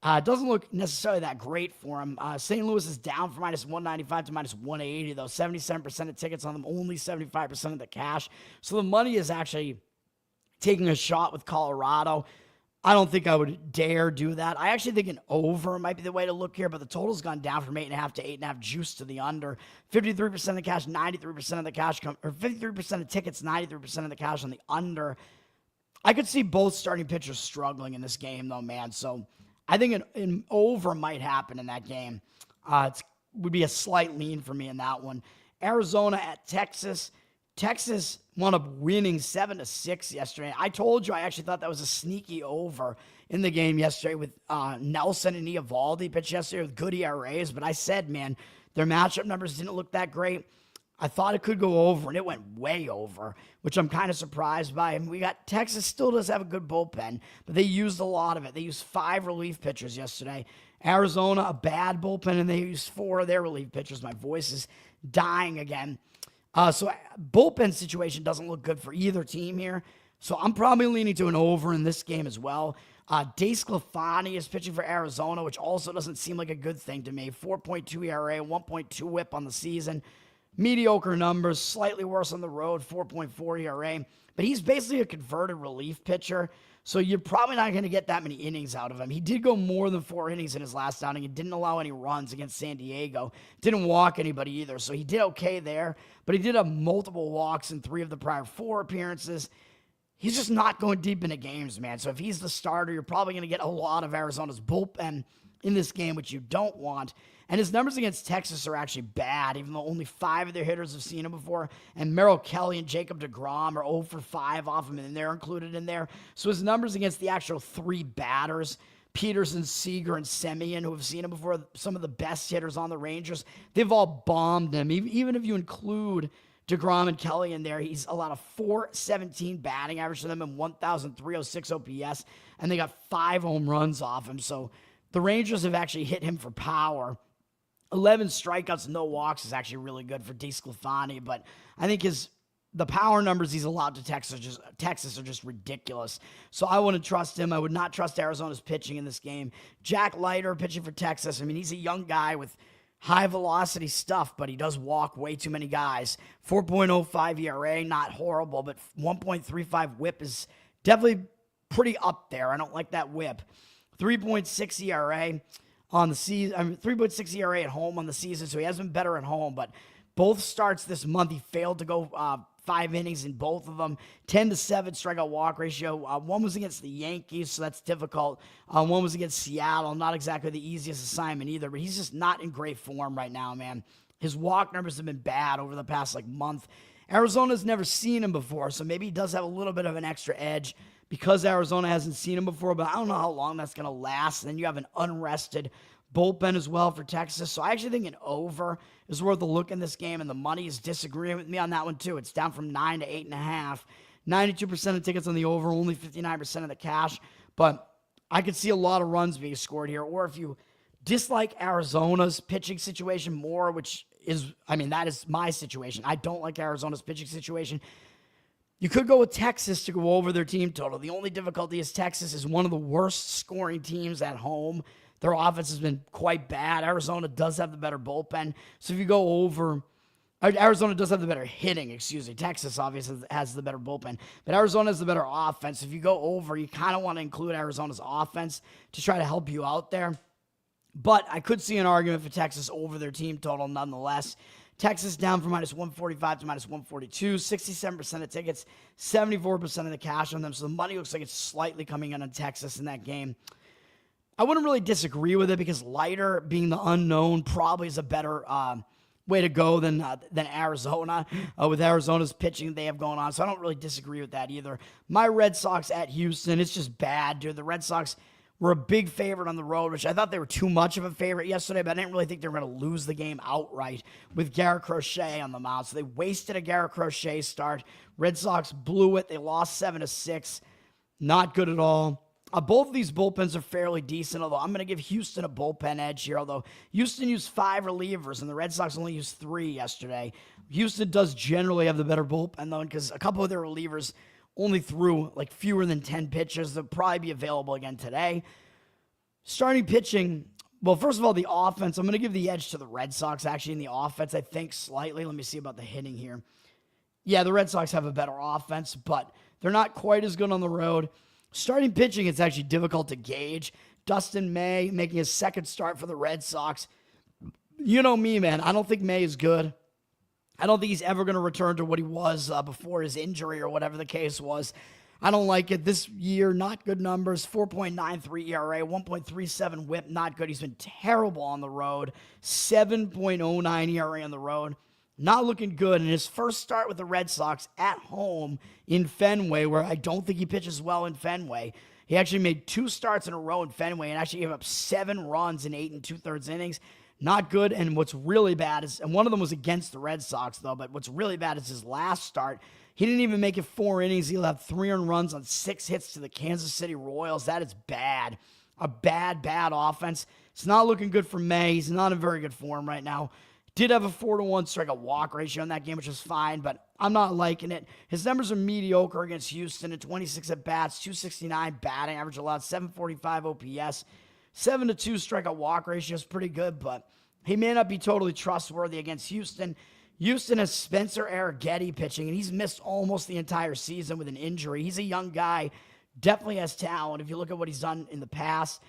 It doesn't look necessarily that great for him. St. Louis is down from minus 195 to minus 180, though. 77% of tickets on them, only 75% of the cash. So the money is actually taking a shot with Colorado. I don't think I would dare do that. I actually think an over might be the way to look here, but the total's gone down from 8.5 to 8.5, juice to the under. 53% of the cash, 93% of the cash, or 53% of tickets, 93% of the cash on the under. I could see both starting pitchers struggling in this game, though, man. So I think an over might happen in that game. It would be a slight lean for me in that one. Arizona at Texas. Texas wound up winning 7-6 yesterday. I told you I actually thought that was a sneaky over in the game yesterday with Nelson and Eovaldi pitched yesterday with good ERAs. But I said, man, their matchup numbers didn't look that great. I thought it could go over, and it went way over, which I'm kind of surprised by. And Texas still does have a good bullpen, but they used a lot of it. They used 5 relief pitchers yesterday. Arizona, a bad bullpen, and they used 4 of their relief pitchers. My voice is dying again. So bullpen situation doesn't look good for either team here. So I'm probably leaning to an over in this game as well. DeSclafani is pitching for Arizona, which also doesn't seem like a good thing to me. 4.2 ERA, 1.2 whip on the season. Mediocre numbers, slightly worse on the road, 4.4 ERA. But he's basically a converted relief pitcher, so you're probably not going to get that many innings out of him. He did go more than 4 innings in his last outing. He didn't allow any runs against San Diego. Didn't walk anybody either, so he did okay there. But he did have multiple walks in 3 of the prior 4 appearances. He's just not going deep into games, man. So if he's the starter, you're probably going to get a lot of Arizona's bullpen in this game, which you don't want. And his numbers against Texas are actually bad, even though only 5 of their hitters have seen him before. And Merrill Kelly and Jacob deGrom are 0 for 5 off him, and they're included in there. So his numbers against the actual 3 batters, Peterson, Seager, and Semien, who have seen him before, some of the best hitters on the Rangers, they've all bombed him. Even if you include deGrom and Kelly in there, he's allowed a .417 batting average to them and 1,306 OPS, and they got 5 home runs off him. So the Rangers have actually hit him for power. 11 strikeouts, no walks is actually really good for DeSclafani, but I think the power numbers he's allowed to Texas are just ridiculous. So I wouldn't trust him. I would not trust Arizona's pitching in this game. Jack Leiter pitching for Texas. I mean, he's a young guy with high velocity stuff, but he does walk way too many guys. 4.05 ERA, not horrible, but 1.35 whip is definitely pretty up there. I don't like that whip. 3.6 ERA on the season. 3.6 ERA at home on the season, so he has been better at home, but both starts this month, he failed to go 5 innings in both of them. 10-7 strikeout walk ratio. One was against the Yankees, so that's difficult. One was against Seattle. Not exactly the easiest assignment either, but he's just not in great form right now, man. His walk numbers have been bad over the past month. Arizona's never seen him before, so maybe he does have a little bit of an extra edge because Arizona hasn't seen him before, but I don't know how long that's going to last. And then you have an unrested bullpen as well for Texas. So I actually think an over is worth a look in this game, and the money is disagreeing with me on that one too. It's down from 9 to 8.5. 92% of tickets on the over, only 59% of the cash. But I could see a lot of runs being scored here. Or if you dislike Arizona's pitching situation more, which is, that is my situation. I don't like Arizona's pitching situation. You could go with Texas to go over their team total. The only difficulty is Texas is one of the worst scoring teams at home. Their offense has been quite bad. Arizona does have the better bullpen. So if you go over, Arizona does have the better hitting, Texas obviously has the better bullpen. But Arizona has the better offense. If you go over, you kind of want to include Arizona's offense to try to help you out there. But I could see an argument for Texas over their team total nonetheless. Texas down from -145 to -142. 67% of tickets, 74% of the cash on them. So the money looks like it's slightly coming in on Texas in that game. I wouldn't really disagree with it because lighter, being the unknown, probably is a better way to go than Arizona with Arizona's pitching they have going on. So I don't really disagree with that either. My Red Sox at Houston, it's just bad, dude. The Red Sox were a big favorite on the road, which I thought they were too much of a favorite yesterday, but I didn't really think they were going to lose the game outright with Garrett Crochet on the mound. So they wasted a Garrett Crochet start. Red Sox blew it. They lost 7-6. Not good at all. Both of these bullpens are fairly decent, although I'm going to give Houston a bullpen edge here, although Houston used 5 relievers, and the Red Sox only used 3 yesterday. Houston does generally have the better bullpen, though, because a couple of their relievers only threw like fewer than 10 pitches. They'll probably be available again today. Starting pitching, well, first of all, the offense. I'm going to give the edge to the Red Sox, actually, in the offense, I think, slightly. Let me see about the hitting here. Yeah, the Red Sox have a better offense, but they're not quite as good on the road. Starting pitching, it's actually difficult to gauge. Dustin May making his second start for the Red Sox. You know me, man. I don't think May is good. I don't think he's ever going to return to what he was before his injury or whatever the case was. I don't like it. This year, not good numbers. 4.93 ERA, 1.37 whip, not good. He's been terrible on the road. 7.09 ERA on the road. Not looking good. In his first start with the Red Sox at home in Fenway, where I don't think he pitches well in Fenway. He actually made 2 starts in a row in Fenway and actually gave up 7 runs in 8 2/3 innings. Not good. And what's really bad is, and one of them was against the Red Sox, though, but what's really bad is his last start. He didn't even make it 4 innings. He'll have 3 earned runs on 6 hits to the Kansas City Royals. That is bad. A bad offense. It's not looking good for May. He's not in very good form right now. Did have a 4-1 strikeout walk ratio in that game, which was fine, but I'm not liking it. His numbers are mediocre against Houston at 26 at-bats, 269 batting average allowed, 745 OPS, 7-2 strikeout walk ratio is pretty good, but he may not be totally trustworthy against Houston. Houston has Spencer Arrighetti pitching, and he's missed almost the entire season with an injury. He's a young guy, definitely has talent if you look at what he's done in the past.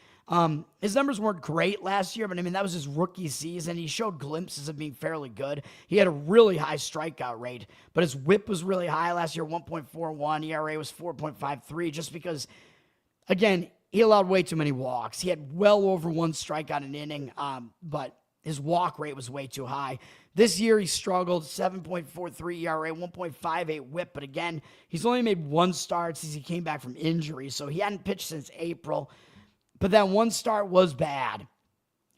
His numbers weren't great last year, but I mean, that was his rookie season. He showed glimpses of being fairly good. He had a really high strikeout rate, but his whip was really high last year, 1.41. ERA was 4.53, just because, again, he allowed way too many walks. He had well over 1 strikeout an inning, but his walk rate was way too high. This year, he struggled, 7.43 ERA, 1.58 whip, but again, he's only made 1 start since he came back from injury, so he hadn't pitched since April. But that 1 start was bad.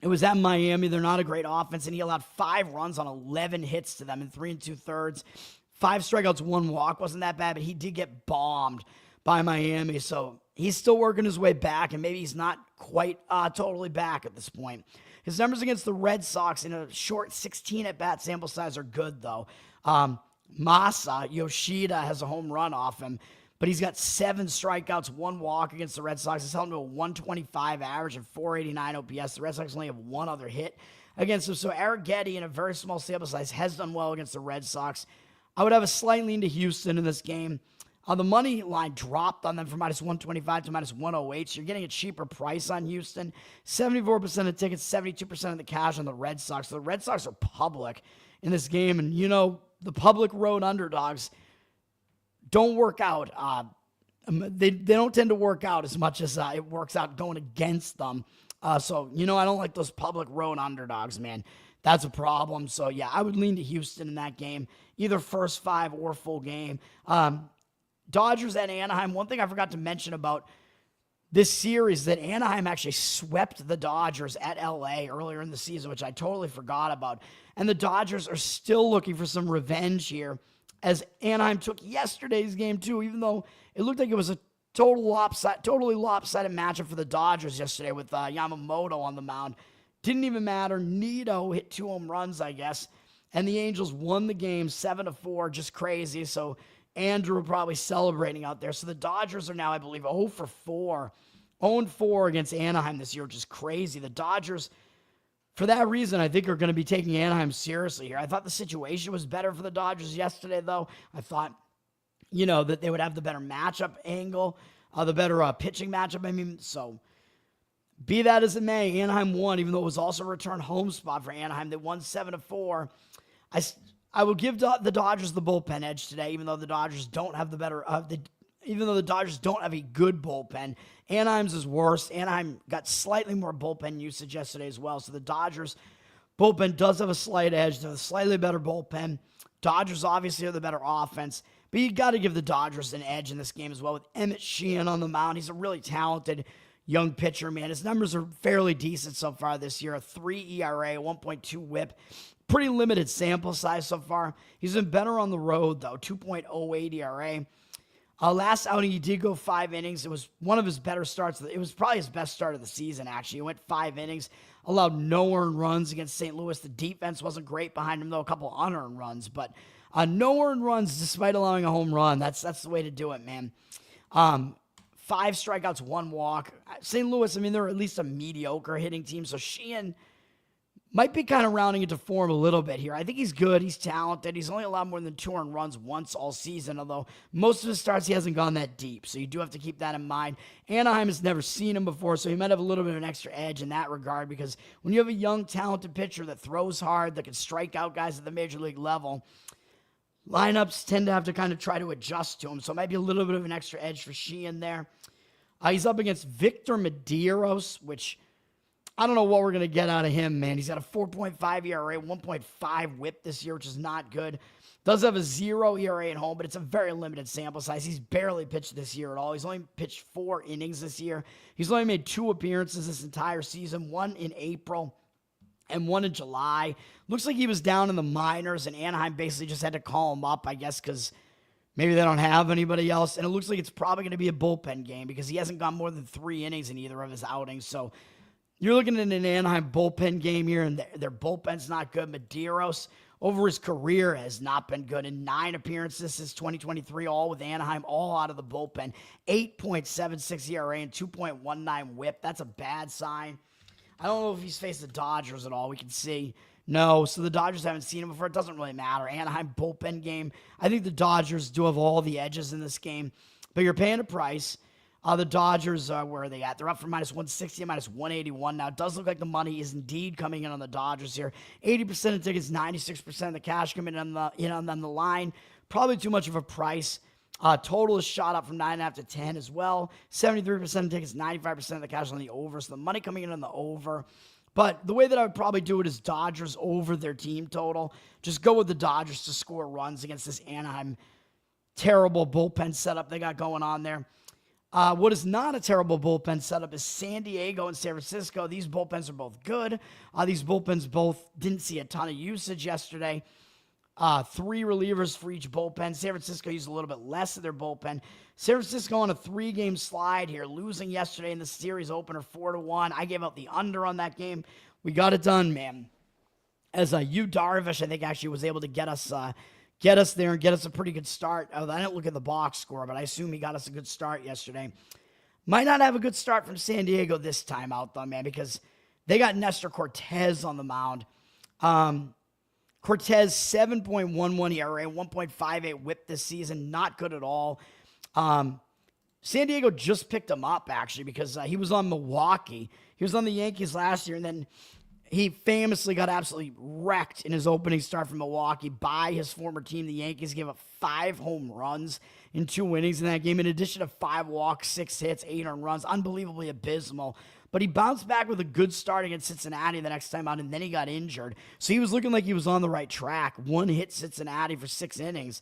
It was at Miami. They're not a great offense, and he allowed 5 runs on 11 hits to them in 3 2/3. 5 strikeouts, 1 walk. Wasn't that bad, but he did get bombed by Miami. So he's still working his way back, and maybe he's not quite totally back at this point. His numbers against the Red Sox in a short 16 at-bat sample size are good, though. Masa Yoshida has a home run off him, but he's got 7 strikeouts, 1 walk against the Red Sox. He's held him to a 125 average and 489 OPS. The Red Sox only have 1 other hit against him. So Arrighetti, in a very small sample size, has done well against the Red Sox. I would have a slight lean to Houston in this game. The money line dropped on them from -125 to -108, so you're getting a cheaper price on Houston. 74% of tickets, 72% of the cash on the Red Sox. So the Red Sox are public in this game, and you know, the public road underdogs don't work out. They don't tend to work out as much as it works out going against them. So, you know, I don't like those public road underdogs, man. That's a problem. So, yeah, I would lean to Houston in that game, either first 5 or full game. Dodgers at Anaheim. One thing I forgot to mention about this series that Anaheim actually swept the Dodgers at LA earlier in the season, which I totally forgot about. And the Dodgers are still looking for some revenge here, as Anaheim took yesterday's game too, even though it looked like it was a totally lopsided matchup for the Dodgers yesterday with Yamamoto on the mound. Didn't even matter. Nito hit 2 home runs, I guess, and the Angels won the game 7-4, just crazy. So Andrew probably celebrating out there. So the Dodgers are now, I believe, 0-4 against Anaheim this year, which is crazy. The Dodgers, for that reason, I think are going to be taking Anaheim seriously here. I thought the situation was better for the Dodgers yesterday, though. I thought, you know, that they would have the better matchup angle, the better pitching matchup. I mean, so be that as it may, Anaheim won, even though it was also a return home spot for Anaheim. They won 7-4. I will give the Dodgers the bullpen edge today, even though the Dodgers don't have even though the Dodgers don't have a good bullpen. Anaheim's is worse. Anaheim got slightly more bullpen usage yesterday as well. So the Dodgers bullpen does have a slight edge. They're a slightly better bullpen. Dodgers obviously are the better offense. But you got to give the Dodgers an edge in this game as well with Emmett Sheehan on the mound. He's a really talented young pitcher, man. His numbers are fairly decent so far this year. A 3 ERA, 1.2 whip. Pretty limited sample size so far. He's been better on the road, though. 2.08 ERA. Last outing, he did go 5 innings. It was one of his better starts. It was probably his best start of the season, actually. He went 5 innings, allowed no earned runs against St. Louis. The defense wasn't great behind him, though. A couple unearned runs, but no earned runs despite allowing a home run. That's the way to do it, man. 5 strikeouts, 1 walk. St. Louis, I mean, they're at least a mediocre hitting team, so Sheehan might be kind of rounding into form a little bit here. I think he's good. He's talented. He's only allowed more than 2 earned runs once all season, although most of his starts he hasn't gone that deep, so you do have to keep that in mind. Anaheim has never seen him before, so he might have a little bit of an extra edge in that regard, because when you have a young, talented pitcher that throws hard, that can strike out guys at the major league level, lineups tend to have to kind of try to adjust to him, so it might be a little bit of an extra edge for Sheehan there. He's up against Victor Medeiros, which I don't know what we're going to get out of him, man. He's got a 4.5 ERA, 1.5 whip this year, which is not good. Does have a 0 ERA at home, but it's a very limited sample size. He's barely pitched this year at all. He's only pitched 4 innings this year. He's only made 2 appearances this entire season, 1 in April and 1 in July. Looks like he was down in the minors, and Anaheim basically just had to call him up, I guess, because maybe they don't have anybody else. And it looks like it's probably going to be a bullpen game because he hasn't gone more than 3 innings in either of his outings. So you're looking at an Anaheim bullpen game here, and their bullpen's not good. Medeiros, over his career, has not been good. In 9 appearances since 2023, all with Anaheim, all out of the bullpen. 8.76 ERA and 2.19 whip. That's a bad sign. I don't know if he's faced the Dodgers at all. We can see. No, so the Dodgers haven't seen him before. It doesn't really matter. Anaheim bullpen game. I think the Dodgers do have all the edges in this game, but you're paying a price. The Dodgers, where are they at? They're up from -160 to -181 now. It does look like the money is indeed coming in on the Dodgers here. 80% of tickets, 96% of the cash coming in on the line. Probably too much of a price. Total is shot up from 9.5 to 10 as well. 73% of tickets, 95% of the cash on the over. So the money coming in on the over. But the way that I would probably do it is Dodgers over their team total. Just go with the Dodgers to score runs against this Anaheim terrible bullpen setup they got going on there. What is not a terrible bullpen setup is San Diego and San Francisco. These bullpens are both good. These bullpens both didn't see a ton of usage yesterday. 3 relievers for each bullpen. San Francisco used a little bit less of their bullpen. San Francisco on a 3-game slide here, losing yesterday in the series opener 4-1. I gave out the under on that game. We got it done, man. As Yu Darvish, I think, actually was able to get us there and get us a pretty good start. I didn't look at the box score, but I assume he got us a good start yesterday. Might not have a good start from San Diego this time out, though, man, because they got Nestor Cortez on the mound. Cortez, 7.11 ERA, 1.58 whip this season. Not good at all. San Diego just picked him up, actually, because he was on Milwaukee. He was on the Yankees last year, and then he famously got absolutely wrecked in his opening start from Milwaukee by his former team. The Yankees gave up 5 home runs in 2 innings in that game, in addition to 5 walks, 6 hits, 8 earned runs. Unbelievably abysmal. But he bounced back with a good start against Cincinnati the next time out, and then he got injured. So he was looking like he was on the right track. 1 hit Cincinnati for 6 innings.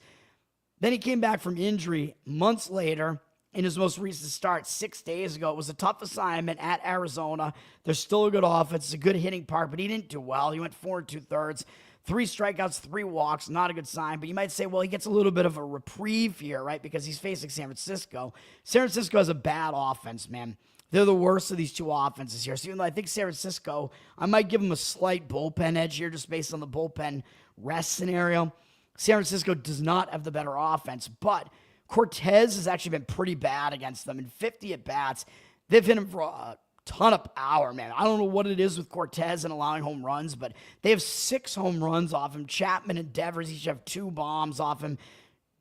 Then he came back from injury months later in his most recent start 6 days ago. It was a tough assignment at Arizona. There's still a good offense. It's a good hitting park, but he didn't do well. He went 4 2/3, 3 strikeouts, 3 walks. Not a good sign. But you might say, well, he gets a little bit of a reprieve here, right? Because he's facing San Francisco. San Francisco has a bad offense, man. They're the worst of these 2 offenses here. So even though I think San Francisco, I might give them a slight bullpen edge here just based on the bullpen rest scenario. San Francisco does not have the better offense, but Cortez has actually been pretty bad against them. In 50 at-bats, they've hit him for a ton of power, man. I don't know what it is with Cortez and allowing home runs, but they have 6 home runs off him. Chapman and Devers each have 2 bombs off him.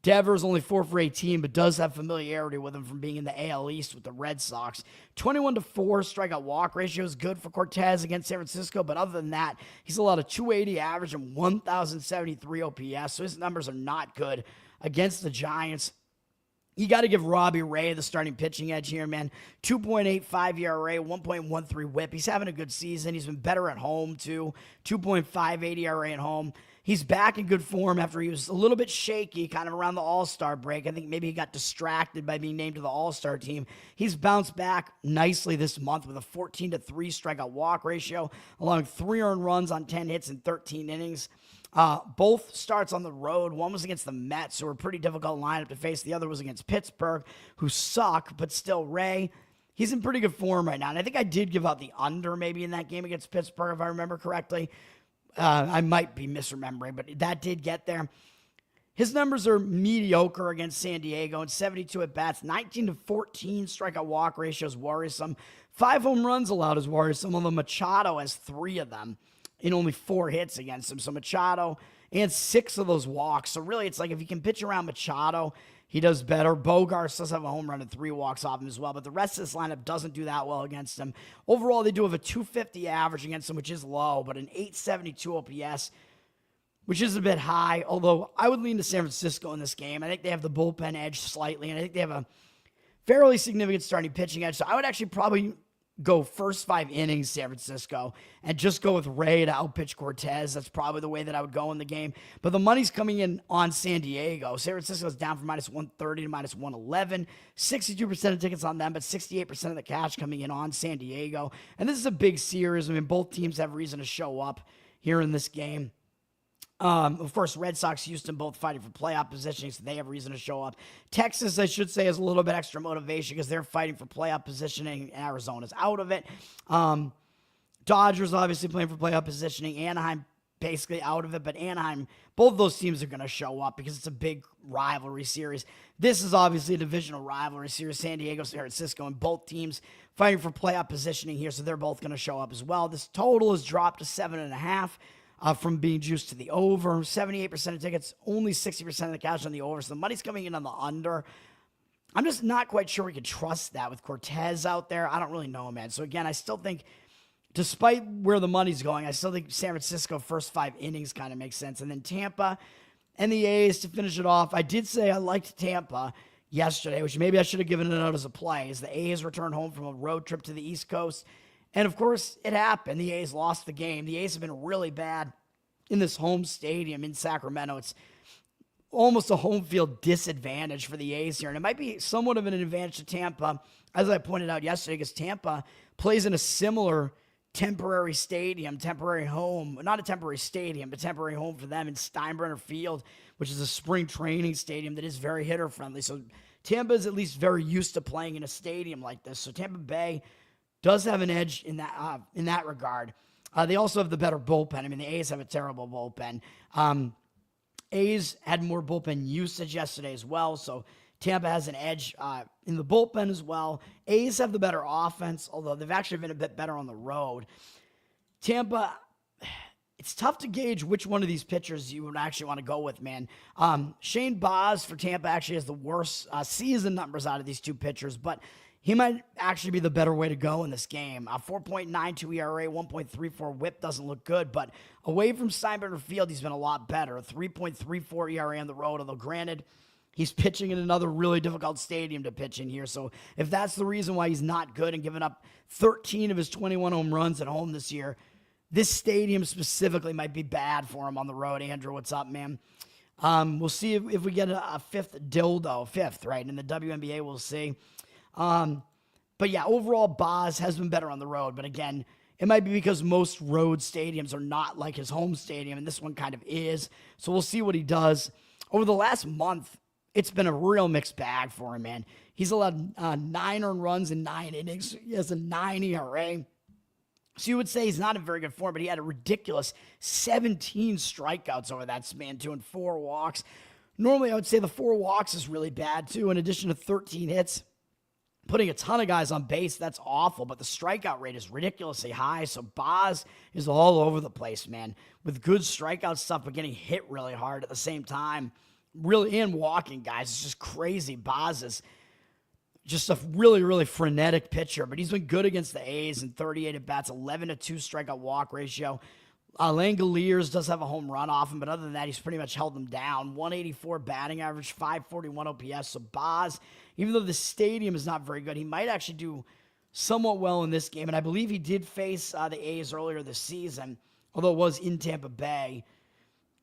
Devers only 4 for 18, but does have familiarity with him from being in the AL East with the Red Sox. 21-4 strikeout walk ratio is good for Cortez against San Francisco, but other than that, he's allowed a 280 average and 1,073 OPS, so his numbers are not good against the Giants. You got to give Robbie Ray the starting pitching edge here, man. 2.85 ERA, 1.13 whip. He's having a good season. He's been better at home, too. 2.58 ERA at home. He's back in good form after he was a little bit shaky kind of around the All-Star break. I think maybe he got distracted by being named to the All-Star team. He's bounced back nicely this month with a 14-3 strikeout walk ratio, allowing 3 earned runs on 10 hits in 13 innings. Both starts on the road. One was against the Mets, who were a pretty difficult lineup to face. The other was against Pittsburgh, who suck, but still Ray, he's in pretty good form right now. And I think I did give out the under maybe in that game against Pittsburgh, if I remember correctly. I might be misremembering, but that did get there. His numbers are mediocre against San Diego and 72 at-bats. 19-14 strikeout walk ratio is worrisome. 5 home runs allowed is worrisome, although Machado has 3 of them in only 4 hits against him. So Machado and 6 of those walks. So really, it's like if you can pitch around Machado, he does better. Bogarts does have a home run and 3 walks off him as well, but the rest of this lineup doesn't do that well against him. Overall, they do have a 250 average against him, which is low, but an 872 OPS, which is a bit high, although I would lean to San Francisco in this game. I think they have the bullpen edge slightly, and I think they have a fairly significant starting pitching edge. So I would actually probably go first 5 innings San Francisco and just go with Ray to outpitch Cortez. That's probably the way that I would go in the game. But the money's coming in on San Diego. San Francisco's down from -130 to -111. 62% of tickets on them, but 68% of the cash coming in on San Diego. And this is a big series. I mean, both teams have reason to show up here in this game. Of course, Red Sox, Houston, both fighting for playoff positioning, so they have reason to show up. Texas, I should say, has a little bit extra motivation because they're fighting for playoff positioning. Arizona's out of it. Dodgers obviously playing for playoff positioning. Anaheim basically out of it, but Anaheim, both of those teams are going to show up because it's a big rivalry series. This is obviously a divisional rivalry series. San Diego, San Francisco, and both teams fighting for playoff positioning here, so they're both going to show up as well. This total has dropped to 7.5. From being juiced to the over. 78% of tickets, only 60% of the cash on the over. So the money's coming in on the under. I'm just not quite sure we can trust that with Cortez out there. I don't really know, man. So again, I still think, despite where the money's going, I still think San Francisco first 5 innings kind of makes sense. And then Tampa and the A's to finish it off. I did say I liked Tampa yesterday, which maybe I should have given it out as a play, as the A's returned home from a road trip to the East Coast. And, of course, it happened. The A's lost the game. The A's have been really bad in this home stadium in Sacramento. It's almost a home field disadvantage for the A's here. And it might be somewhat of an advantage to Tampa, as I pointed out yesterday, because Tampa plays in a similar temporary stadium, temporary home. Not a temporary stadium, but temporary home for them in Steinbrenner Field, which is a spring training stadium that is very hitter-friendly. So Tampa is at least very used to playing in a stadium like this. So Tampa Bay does have an edge in that regard. They also have the better bullpen. I mean, the A's have a terrible bullpen. A's had more bullpen usage yesterday as well, so Tampa has an edge in the bullpen as well. A's have the better offense, although they've actually been a bit better on the road. Tampa, it's tough to gauge which one of these pitchers you would actually want to go with, man. Shane Baz for Tampa actually has the worst season numbers out of these 2 pitchers, but he might actually be the better way to go in this game. 4.92 ERA, 1.34 whip doesn't look good, but away from Steinbrenner Field, he's been a lot better. 3.34 ERA on the road, although granted, he's pitching in another really difficult stadium to pitch in here. So if that's the reason why he's not good and giving up 13 of his 21 home runs at home this year, this stadium specifically might be bad for him on the road. Andrew, what's up, man? We'll see if we get a fifth, right? In the WNBA, we'll see. But yeah, overall, Baz has been better on the road. But again, it might be because most road stadiums are not like his home stadium, and this one kind of is. So we'll see what he does. Over the last month, it's been a real mixed bag for him, man. He's allowed 9 earned runs in 9 innings. He has a 9 ERA. So you would say he's not in very good form, but he had a ridiculous 17 strikeouts over that span, too, and 4 walks. Normally, I would say the 4 walks is really bad, too, in addition to 13 hits. Putting a ton of guys on base, that's awful, but the strikeout rate is ridiculously high, so Baz is all over the place, man, with good strikeout stuff, but getting hit really hard at the same time. really, and walking guys. It's just crazy. Boz is just a really, really frenetic pitcher, but he's been good against the A's in 38 at bats, 11-2 strikeout walk ratio. Langoliers does have a home run off him, but other than that, he's pretty much held them down. 184 batting average, 541 OPS. So Boz, even though the stadium is not very good, he might actually do somewhat well in this game. And I believe he did face the A's earlier this season, although it was in Tampa Bay.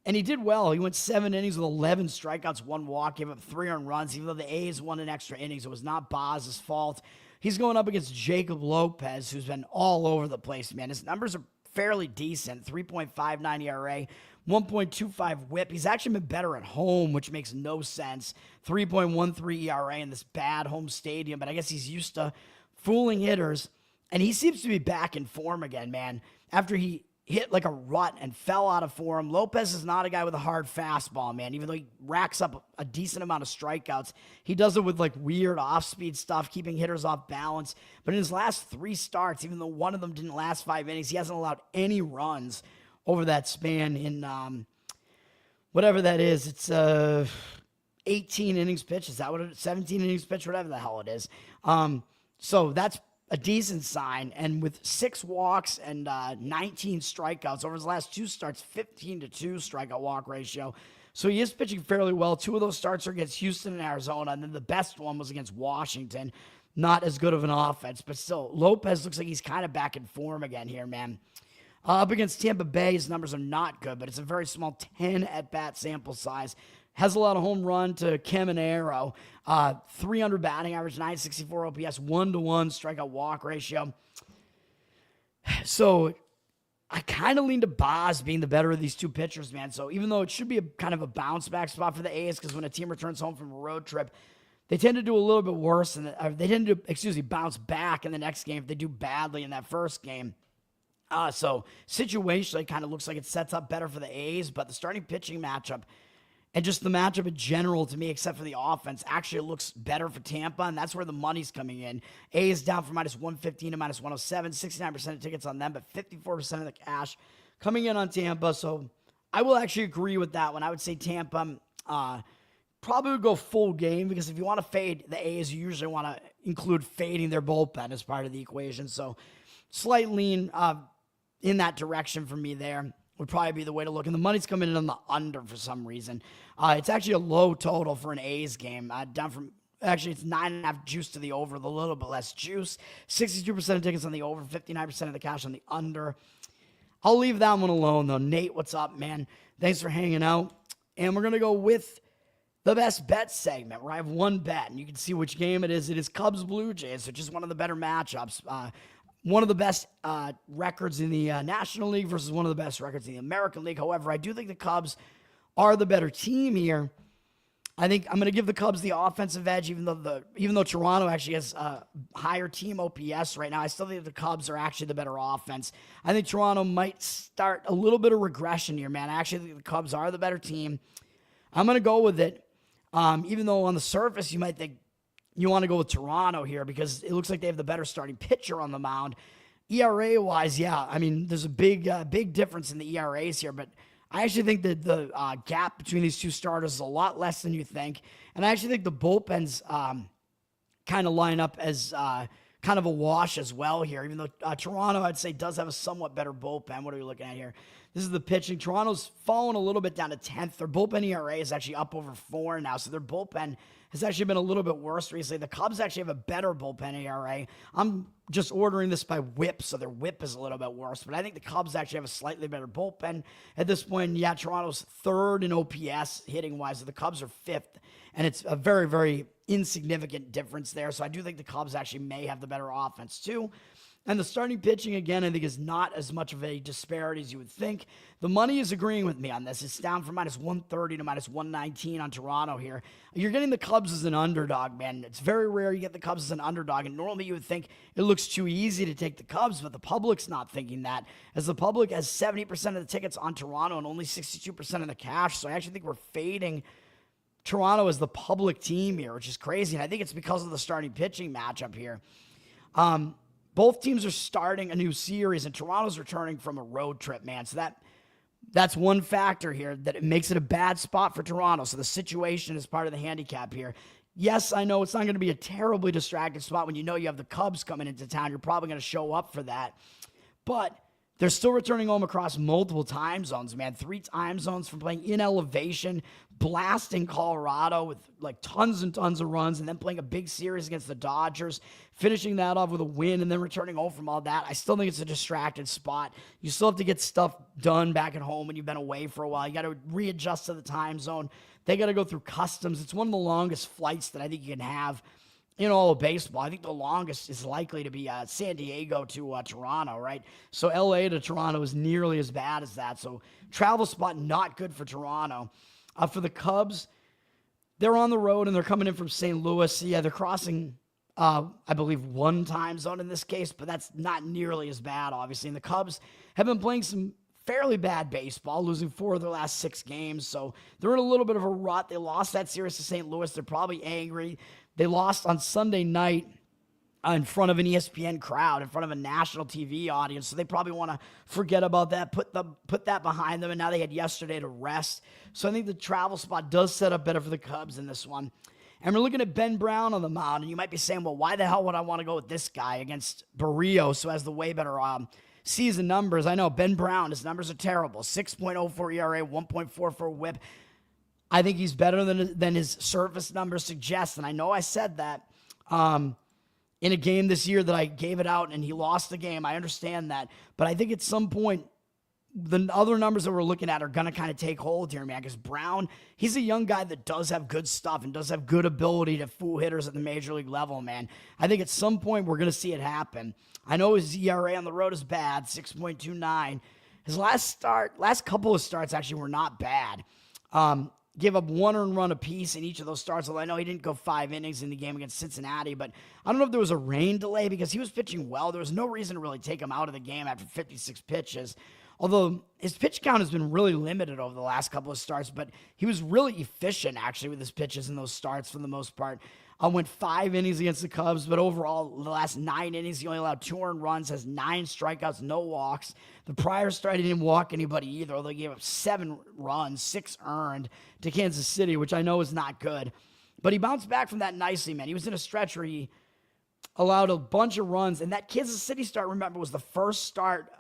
And he did well. He went 7 innings with 11 strikeouts, 1 walk, gave up 3 earned runs. Even though the A's won in extra innings, it was not Boz's fault. He's going up against Jacob Lopez, who's been all over the place, man. His numbers are fairly decent. 3.59 ERA, 1.25 whip. He's actually been better at home, which makes no sense. 3.13 ERA in this bad home stadium, but I guess he's used to fooling hitters. And he seems to be back in form again, man. After he hit like a rut and fell out of form. Lopez is not a guy with a hard fastball, man. Even though he racks up a decent amount of strikeouts, he does it with like weird off-speed stuff, keeping hitters off balance. But in his last 3 starts, even though one of them didn't last 5 innings, he hasn't allowed any runs over that span in whatever that is. It's 18 innings pitched. Is that what it is? 17 innings pitched, whatever the hell it is. So that's a decent sign, and with 6 walks and 19 strikeouts over his last 2 starts, 15-2 strikeout walk ratio. So he is pitching fairly well. 2 of those starts are against Houston and Arizona, and then the best one was against Washington. Not as good of an offense, but still, Lopez looks like he's kind of back in form again here, man. Up against Tampa Bay, his numbers are not good, but it's a very small 10 at-bat sample size. Has a lot of home run to Caminero. 300 batting average, 964 OPS, 1-1 strikeout walk ratio. So I kind of lean to Boz being the better of these 2 pitchers, man. So even though it should be a kind of a bounce back spot for the A's, because when a team returns home from a road trip, they tend to do a little bit worse. They tend to, bounce back in the next game if they do badly in that first game. So situationally, it kind of looks like it sets up better for the A's, but the starting pitching matchup and just the matchup in general, to me, except for the offense, actually looks better for Tampa, and that's where the money's coming in. A is down from -115 to -107, 69% of tickets on them, but 54% of the cash coming in on Tampa. So I will actually agree with that one. I would say Tampa probably would go full game, because if you want to fade the A's, you usually want to include fading their bullpen as part of the equation. So slight lean in that direction for me there would probably be the way to look. And the money's coming in on the under for some reason. It's actually a low total for an A's game. Down from, actually, it's 9.5 juice to the over, with a little bit less juice. 62% of tickets on the over, 59% of the cash on the under. I'll leave that one alone, though. Nate, what's up, man? Thanks for hanging out. And we're going to go with the best bet segment, where I have one bet, and you can see which game it is. It is Cubs-Blue Jays, which is one of the better matchups. One of the best records in the National League versus one of the best records in the American League. However, I do think the Cubs are the better team here. I think I'm going to give the Cubs the offensive edge, even though Toronto actually has a higher team OPS right now. I still think the Cubs are actually the better offense. I think Toronto might start a little bit of regression here, man. I actually think the Cubs are the better team. I'm going to go with it, even though on the surface you might think you want to go with Toronto here, because it looks like they have the better starting pitcher on the mound. ERA-wise, yeah, I mean, there's a big difference in the ERAs here, but I actually think that the gap between these 2 starters is a lot less than you think, and I actually think the bullpens kind of line up as kind of a wash as well here, even though Toronto, I'd say, does have a somewhat better bullpen. What are we looking at here? This is the pitching. Toronto's fallen a little bit down to 10th. Their bullpen ERA is actually up over 4 now, so their bullpen has actually been a little bit worse recently. The Cubs actually have a better bullpen ERA. I'm just ordering this by whip, so their whip is a little bit worse, but I think the Cubs actually have a slightly better bullpen at this point. Yeah, Toronto's 3rd in OPS hitting-wise, so the Cubs are 5th, and it's a very, very insignificant difference there, so I do think the Cubs actually may have the better offense too. And the starting pitching, again, I think is not as much of a disparity as you would think. The money is agreeing with me on this. It's down from -130 to -119 on Toronto here. You're getting the Cubs as an underdog, man. It's very rare you get the Cubs as an underdog, and normally you would think it looks too easy to take the Cubs, but the public's not thinking that, as the public has 70% of the tickets on Toronto and only 62% of the cash. So I actually think we're fading Toronto as the public team here, which is crazy, and I think it's because of the starting pitching matchup here. Both teams are starting a new series, and Toronto's returning from a road trip, man. So that That's one factor here that it makes it a bad spot for Toronto. So the situation is part of the handicap here. Yes, I know it's not going to be a terribly distracted spot when you know you have the Cubs coming into town. You're probably going to show up for that. But they're still returning home across multiple time zones, man. 3 time zones from playing in elevation, blasting Colorado with like tons and tons of runs, and then playing a big series against the Dodgers, finishing that off with a win, and then returning home from all that. I still think it's a distracted spot. You still have to get stuff done back at home when you've been away for a while. You got to readjust to the time zone. They got to go through customs. It's one of the longest flights that I think you can have in all of baseball. I think the longest is likely to be San Diego to Toronto, right? So LA to Toronto is nearly as bad as that. So travel spot not good for Toronto. For the Cubs, they're on the road and they're coming in from St. Louis. Yeah, they're crossing, I believe, 1 time zone in this case, but that's not nearly as bad, obviously. And the Cubs have been playing some fairly bad baseball, losing 4 of their last 6 games. So they're in a little bit of a rut. They lost that series to St. Louis. They're probably angry. They lost on Sunday night in front of an ESPN crowd, in front of a national TV audience. So they probably want to forget about that, put that behind them. And now they had yesterday to rest. So I think the travel spot does set up better for the Cubs in this one. And we're looking at Ben Brown on the mound. And you might be saying, well, why the hell would I want to go with this guy against Barrios, who has the way better season numbers? I know Ben Brown, his numbers are terrible. 6.04 ERA, 1.44 whip. I think he's better than his surface numbers suggest. And I know I said that in a game this year that I gave it out and he lost the game. I understand that. But I think at some point, the other numbers that we're looking at are going to kind of take hold here, man. Because Brown, he's a young guy that does have good stuff and does have good ability to fool hitters at the major league level, man. I think at some point we're going to see it happen. I know his ERA on the road is bad, 6.29. His last couple of starts actually were not bad. Gave up 1 earned run apiece in each of those starts, although I know he didn't go 5 innings in the game against Cincinnati, but I don't know if there was a rain delay because he was pitching well. There was no reason to really take him out of the game after 56 pitches, although his pitch count has been really limited over the last couple of starts, but he was really efficient, actually, with his pitches in those starts for the most part. Went 5 innings against the Cubs, but overall, the last 9 innings, he only allowed 2 earned runs, has 9 strikeouts, no walks. The prior start, he didn't walk anybody either, although he gave up 7 runs, 6 earned to Kansas City, which I know is not good. But he bounced back from that nicely, man. He was in a stretch where he allowed a bunch of runs, and that Kansas City start, remember, was the first start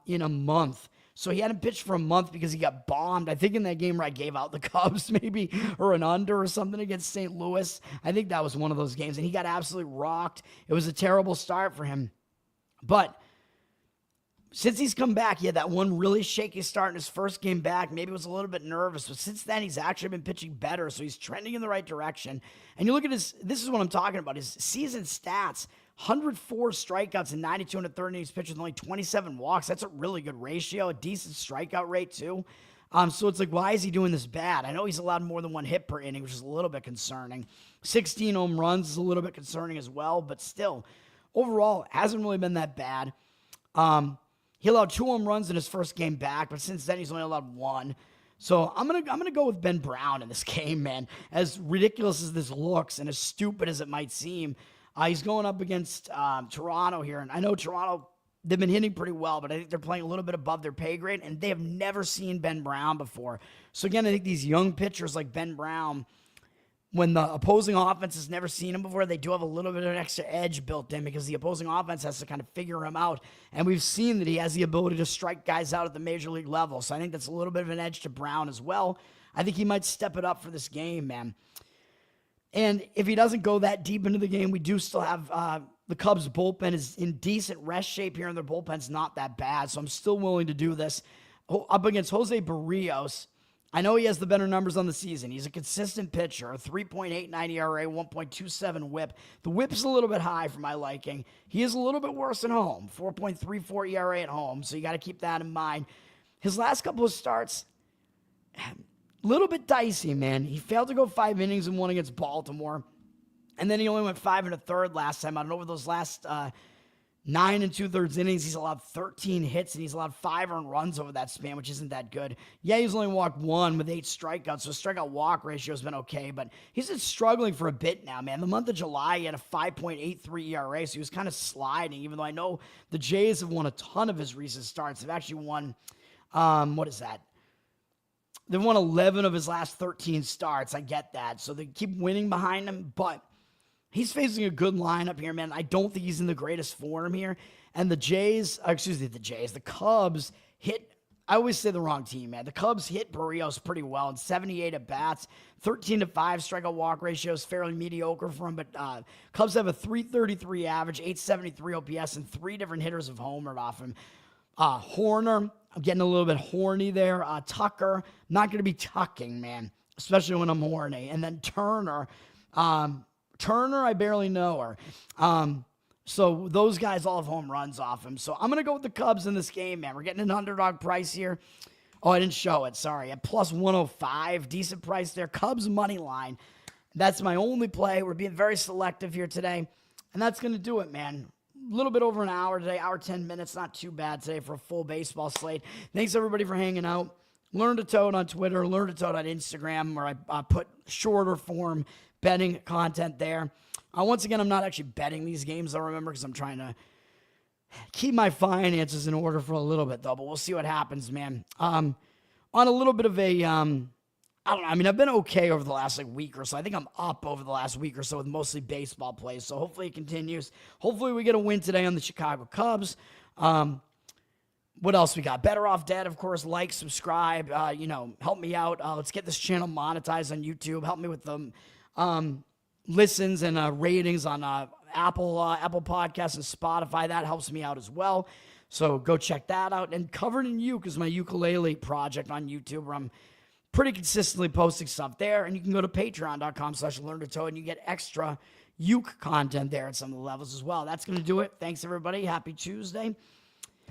in a month. So he hadn't pitched for a month because he got bombed. I think in that game where I gave out the Cubs maybe, or an under or something against St. Louis. I think that was one of those games, and he got absolutely rocked. It was a terrible start for him. But since he's come back, he had that one really shaky start in his first game back. Maybe was a little bit nervous, but since then he's actually been pitching better, so he's trending in the right direction. And you look at this is what I'm talking about, his season stats. 104 strikeouts and 92 and a third innings pitched with only 27 walks. That's a really good ratio, a decent strikeout rate too. So it's like, why is he doing this bad? I know he's allowed more than 1 hit per inning, which is a little bit concerning. 16 home runs is a little bit concerning as well, but still, overall, hasn't really been that bad. He allowed 2 home runs in his first game back, but since then he's only allowed 1. So I'm gonna go with Ben Brown in this game, man. As ridiculous as this looks and as stupid as it might seem, he's going up against Toronto here. And I know Toronto, they've been hitting pretty well, but I think they're playing a little bit above their pay grade, and they have never seen Ben Brown before. So again, I think these young pitchers like Ben Brown, when the opposing offense has never seen him before, they do have a little bit of an extra edge built in because the opposing offense has to kind of figure him out. And we've seen that he has the ability to strike guys out at the major league level. So I think that's a little bit of an edge to Brown as well. I think he might step it up for this game, man. And if he doesn't go that deep into the game, we do still have the Cubs bullpen is in decent rest shape here, and their bullpen's not that bad. So I'm still willing to do this. Up against Jose Barrios, I know he has the better numbers on the season. He's a consistent pitcher, a 3.89 ERA, 1.27 whip. The whip's a little bit high for my liking. He is a little bit worse at home, 4.34 ERA at home, so you got to keep that in mind. His last couple of starts, little bit dicey, man. He failed to go 5 innings and 1 against Baltimore. And then he only went 5 1/3 last time. I don't know, over those last 9 2/3 innings, he's allowed 13 hits, and he's allowed 5 earned runs over that span, which isn't that good. Yeah, he's only walked 1 with 8 strikeouts, so strikeout-walk ratio has been okay, but he's been struggling for a bit now, man. The month of July, he had a 5.83 ERA, so he was kind of sliding, even though I know the Jays have won a ton of his recent starts. They've actually won, what is that? They've won 11 of his last 13 starts. I get that. So they keep winning behind him, but he's facing a good lineup here, man. I don't think he's in the greatest form here. And the Cubs hit, I always say the wrong team, man. The Cubs hit Barrios pretty well in 78 at-bats, 13-5 strikeout walk ratio is fairly mediocre for him, but Cubs have a 333 average, 873 OPS, and 3 different hitters have homered off him. Horner, I'm getting a little bit horny there. Tucker, not going to be tucking, man, especially when I'm horny. And then Turner, I barely know her. So those guys all have home runs off him. So I'm going to go with the Cubs in this game, man. We're getting an underdog price here. Oh, I didn't show it. Sorry. At plus 105. Decent price there. Cubs money line. That's my only play. We're being very selective here today. And that's going to do it, man. A little bit over an hour today. Hour, 10 minutes. Not too bad today for a full baseball slate. Thanks, everybody, for hanging out. Learn to Toad on Twitter. Learn to Toad on Instagram, where I put shorter form betting content there. Once again, I'm not actually betting these games, I remember, because I'm trying to keep my finances in order for a little bit, though. But we'll see what happens, man. On a little bit of a, I don't know. I mean, I've been okay over the last week or so. I think I'm up over the last week or so with mostly baseball plays. So hopefully it continues. Hopefully we get a win today on the Chicago Cubs. What else we got? Better Off Dead, of course. Like, subscribe. Help me out. Let's get this channel monetized on YouTube. Help me with the listens and ratings on Apple Podcasts and Spotify. That helps me out as well. So go check that out. And Covered in Uke is my ukulele project on YouTube, where I'm pretty consistently posting stuff there. And you can go to patreon.com/learntotoad and you get extra uke content there at some of the levels as well. That's going to do it. Thanks, everybody. Happy Tuesday.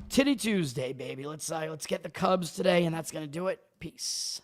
Titty Tuesday, baby. Let's get the Cubs today, and that's going to do it. Peace.